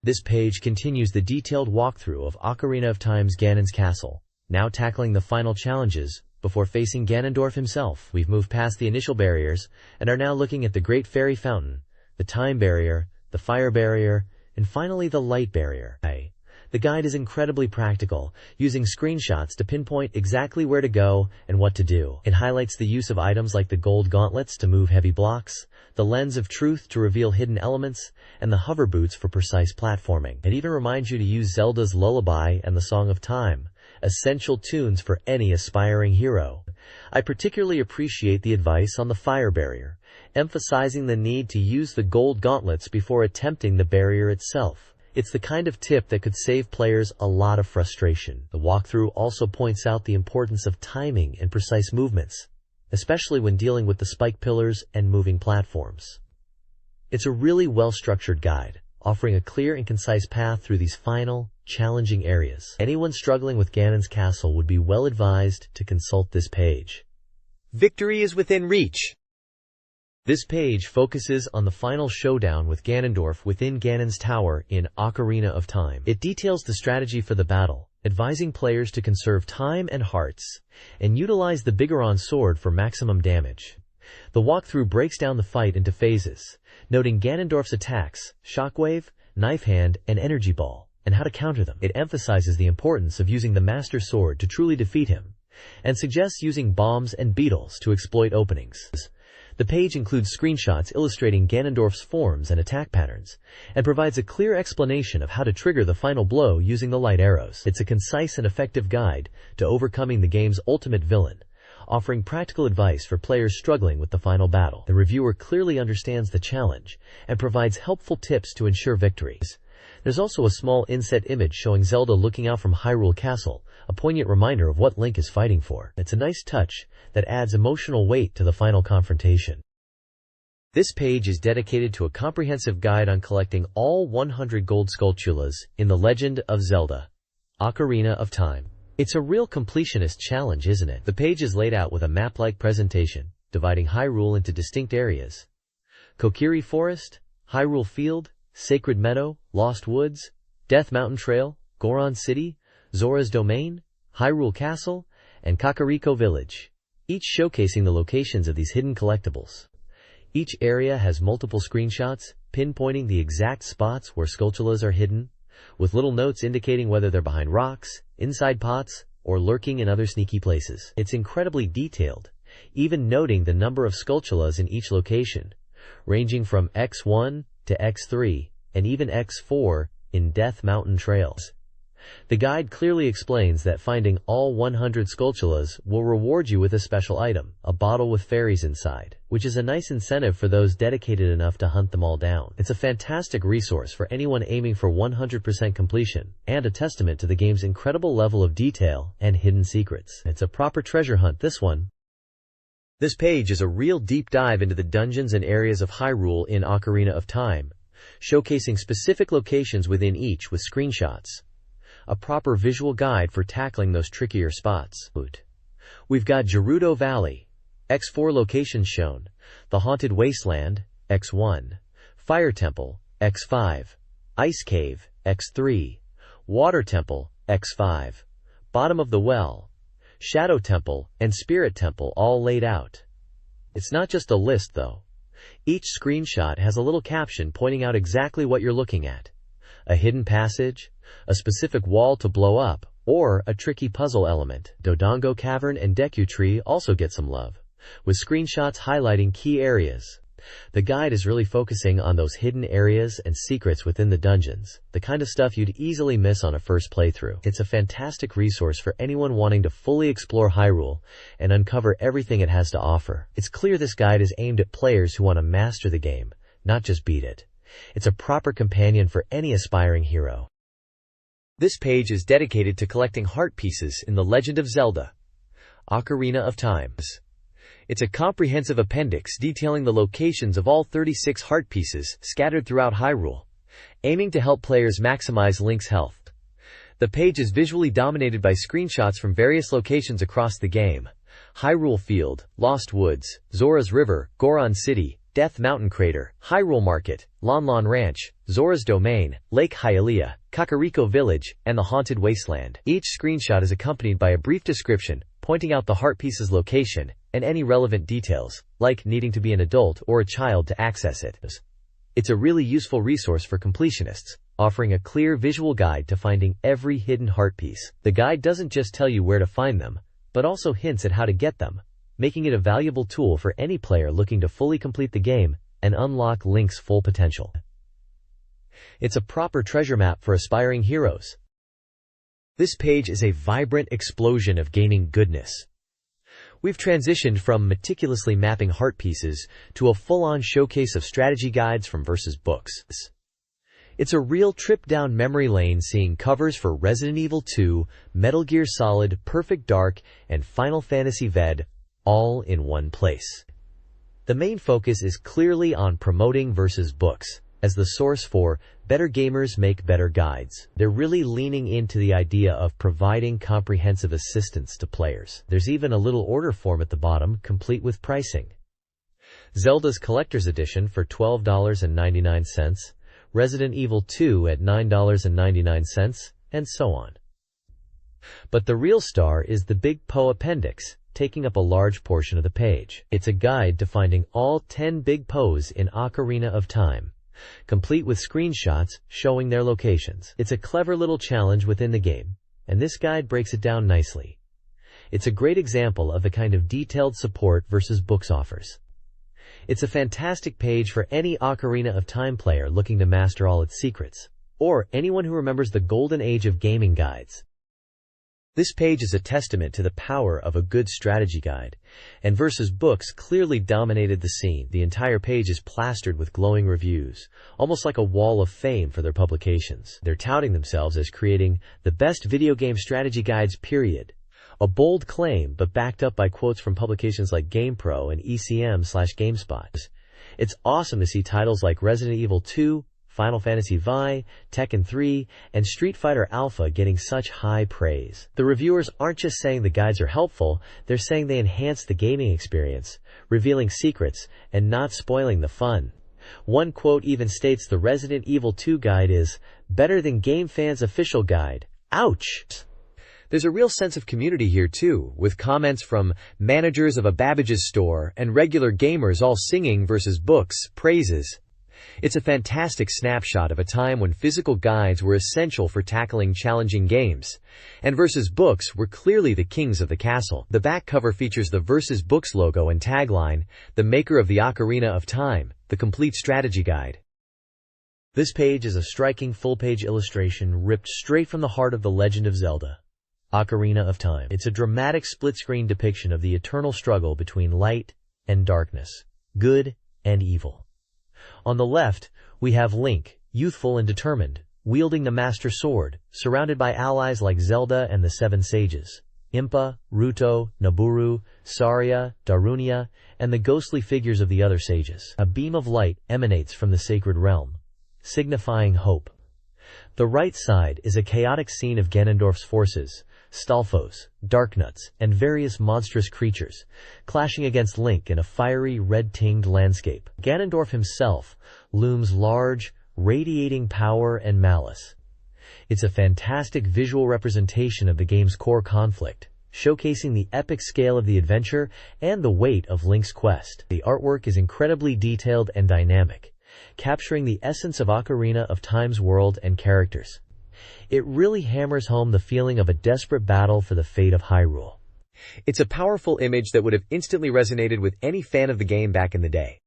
A: This page continues the detailed walkthrough of Ocarina of Time's Ganon's castle, now tackling the final challenges before facing Ganondorf himself. We've moved past the initial barriers and are now looking at the Great Fairy Fountain, the time barrier, the fire barrier, and finally the light barrier. The guide is incredibly practical, using screenshots to pinpoint exactly where to go and what to do. It highlights the use of items like the gold gauntlets to move heavy blocks, the lens of truth to reveal hidden elements, and the hover boots for precise platforming. It even reminds you to use Zelda's Lullaby and the Song of Time, essential tunes for any aspiring hero. I particularly appreciate the advice on the fire barrier, emphasizing the need to use the gold gauntlets before attempting the barrier itself. It's the kind of tip that could save players a lot of frustration. The walkthrough also points out the importance of timing and precise movements, especially when dealing with the spike pillars and moving platforms. It's a really well-structured guide, offering a clear and concise path through these final, challenging areas. Anyone struggling with Ganon's castle would be well advised to consult this page. Victory is within reach. This page focuses on the final showdown with Ganondorf within Ganon's tower in Ocarina of Time. It details the strategy for the battle, advising players to conserve time and hearts, and utilize the Bigoron sword for maximum damage. The walkthrough breaks down the fight into phases, noting Ganondorf's attacks, Shockwave, Knife Hand, and Energy Ball, and how to counter them. It emphasizes the importance of using the Master Sword to truly defeat him, and suggests using bombs and beetles to exploit openings. The page includes screenshots illustrating Ganondorf's forms and attack patterns, and provides a clear explanation of how to trigger the final blow using the light arrows. It's a concise and effective guide to overcoming the game's ultimate villain, offering practical advice for players struggling with the final battle. The reviewer clearly understands the challenge and provides helpful tips to ensure victory. There's also a small inset image showing Zelda looking out from Hyrule Castle, a poignant reminder of what Link is fighting for. It's a nice touch that adds emotional weight to the final confrontation. This page is dedicated to a comprehensive guide on collecting all 100 gold Skulltulas in The Legend of Zelda: Ocarina of Time. It's a real completionist challenge, isn't it? The page is laid out with a map-like presentation, dividing Hyrule into distinct areas: Kokiri Forest, Hyrule Field, Sacred Meadow, Lost Woods, Death Mountain Trail, Goron City, Zora's Domain, Hyrule Castle, and Kakariko Village, each showcasing the locations of these hidden collectibles. Each area has multiple screenshots, pinpointing the exact spots where Skulltulas are hidden, with little notes indicating whether they're behind rocks, inside pots, or lurking in other sneaky places. It's incredibly detailed, even noting the number of Skulltulas in each location, ranging from X1 to X3, and even X4 in Death Mountain Trails. The guide clearly explains that finding all 100 Skulltulas will reward you with a special item, a bottle with fairies inside, which is a nice incentive for those dedicated enough to hunt them all down. It's a fantastic resource for anyone aiming for 100% completion, and a testament to the game's incredible level of detail and hidden secrets. It's a proper treasure hunt, this one. This page is a real deep dive into the dungeons and areas of Hyrule in Ocarina of Time, showcasing specific locations within each with screenshots. A proper visual guide for tackling those trickier spots. We've got Gerudo Valley, X4 locations shown: the Haunted Wasteland, X1, Fire Temple, X5, Ice Cave, X3, Water Temple, X5, Bottom of the Well, Shadow Temple, and Spirit Temple, all laid out. It's not just a list, though. Each screenshot has a little caption pointing out exactly what you're looking at: a hidden passage, a specific wall to blow up, or a tricky puzzle element. Dodongo Cavern and Deku Tree also get some love, with screenshots highlighting key areas. The guide is really focusing on those hidden areas and secrets within the dungeons, the kind of stuff you'd easily miss on a first playthrough. It's a fantastic resource for anyone wanting to fully explore Hyrule and uncover everything it has to offer. It's clear this guide is aimed at players who want to master the game, not just beat it. It's a proper companion for any aspiring hero. This page is dedicated to collecting heart pieces in The Legend of Zelda: Ocarina of Time. It's a comprehensive appendix detailing the locations of all 36 heart pieces scattered throughout Hyrule, aiming to help players maximize Link's health. The page is visually dominated by screenshots from various locations across the game: Hyrule Field, Lost Woods, Zora's River, Goron City, Death Mountain Crater, Hyrule Market, Lon Lon Ranch, Zora's Domain, Lake Hylia, Kakariko Village, and the Haunted Wasteland. Each screenshot is accompanied by a brief description pointing out the heart piece's location and any relevant details, like needing to be an adult or a child to access it. It's a really useful resource for completionists, offering a clear visual guide to finding every hidden heart piece. The guide doesn't just tell you where to find them, but also hints at how to get them, making it a valuable tool for any player looking to fully complete the game and unlock Link's full potential. It's a proper treasure map for aspiring heroes. This page is a vibrant explosion of gaming goodness. We've transitioned from meticulously mapping heart pieces to a full-on showcase of strategy guides from versus books. It's a real trip down memory lane, seeing covers for Resident Evil 2, Metal Gear Solid, Perfect Dark, and Final Fantasy VED, all in one place. The main focus is clearly on promoting versus books, as the source for better gamers make better guides. They're really leaning into the idea of providing comprehensive assistance to players. There's even a little order form at the bottom, complete with pricing. Zelda's Collector's Edition for $12.99, Resident Evil 2 at $9.99, and so on. But the real star is the Big Poe Appendix, taking up a large portion of the page. It's a guide to finding all 10 Big Poes in Ocarina of Time, complete with screenshots showing their locations. It's a clever little challenge within the game, and this guide breaks it down nicely. It's a great example of the kind of detailed support versus books offers. It's a fantastic page for any Ocarina of Time player looking to master all its secrets, or anyone who remembers the golden age of gaming guides. This page is a testament to the power of a good strategy guide, and versus books clearly dominated the scene. The entire page is plastered with glowing reviews, almost like a wall of fame for their publications. They're touting themselves as creating the best video game strategy guides, period. A bold claim, but backed up by quotes from publications like GamePro and ECM/GameSpot. It's awesome to see titles like Resident Evil 2, Final Fantasy VI, Tekken 3, and Street Fighter Alpha getting such high praise. The reviewers aren't just saying the guides are helpful, they're saying they enhance the gaming experience, revealing secrets, and not spoiling the fun. One quote even states the Resident Evil 2 guide is better than GameFan's official guide. Ouch! There's a real sense of community here too, with comments from managers of a Babbage's store and regular gamers all singing versus books praises. It's a fantastic snapshot of a time when physical guides were essential for tackling challenging games, and versus books were clearly the kings of the castle. The back cover features the Versus Books logo and tagline, "The maker of the Ocarina of Time, the complete strategy guide." This page is a striking full-page illustration ripped straight from the heart of the Legend of Zelda, Ocarina of Time. It's a dramatic split-screen depiction of the eternal struggle between light and darkness, good and evil. On the left, we have Link, youthful and determined, wielding the Master Sword, surrounded by allies like Zelda and the Seven Sages, Impa, Ruto, Nabooru, Saria, Darunia, and the ghostly figures of the other sages. A beam of light emanates from the sacred realm, signifying hope. The right side is a chaotic scene of Ganondorf's forces, Stalfos, Darknuts, and various monstrous creatures, clashing against Link in a fiery, red-tinged landscape. Ganondorf himself looms large, radiating power and malice. It's a fantastic visual representation of the game's core conflict, showcasing the epic scale of the adventure and the weight of Link's quest. The artwork is incredibly detailed and dynamic, capturing the essence of Ocarina of Time's world and characters. It really hammers home the feeling of a desperate battle for the fate of Hyrule. It's a powerful image that would have instantly resonated with any fan of the game back in the day.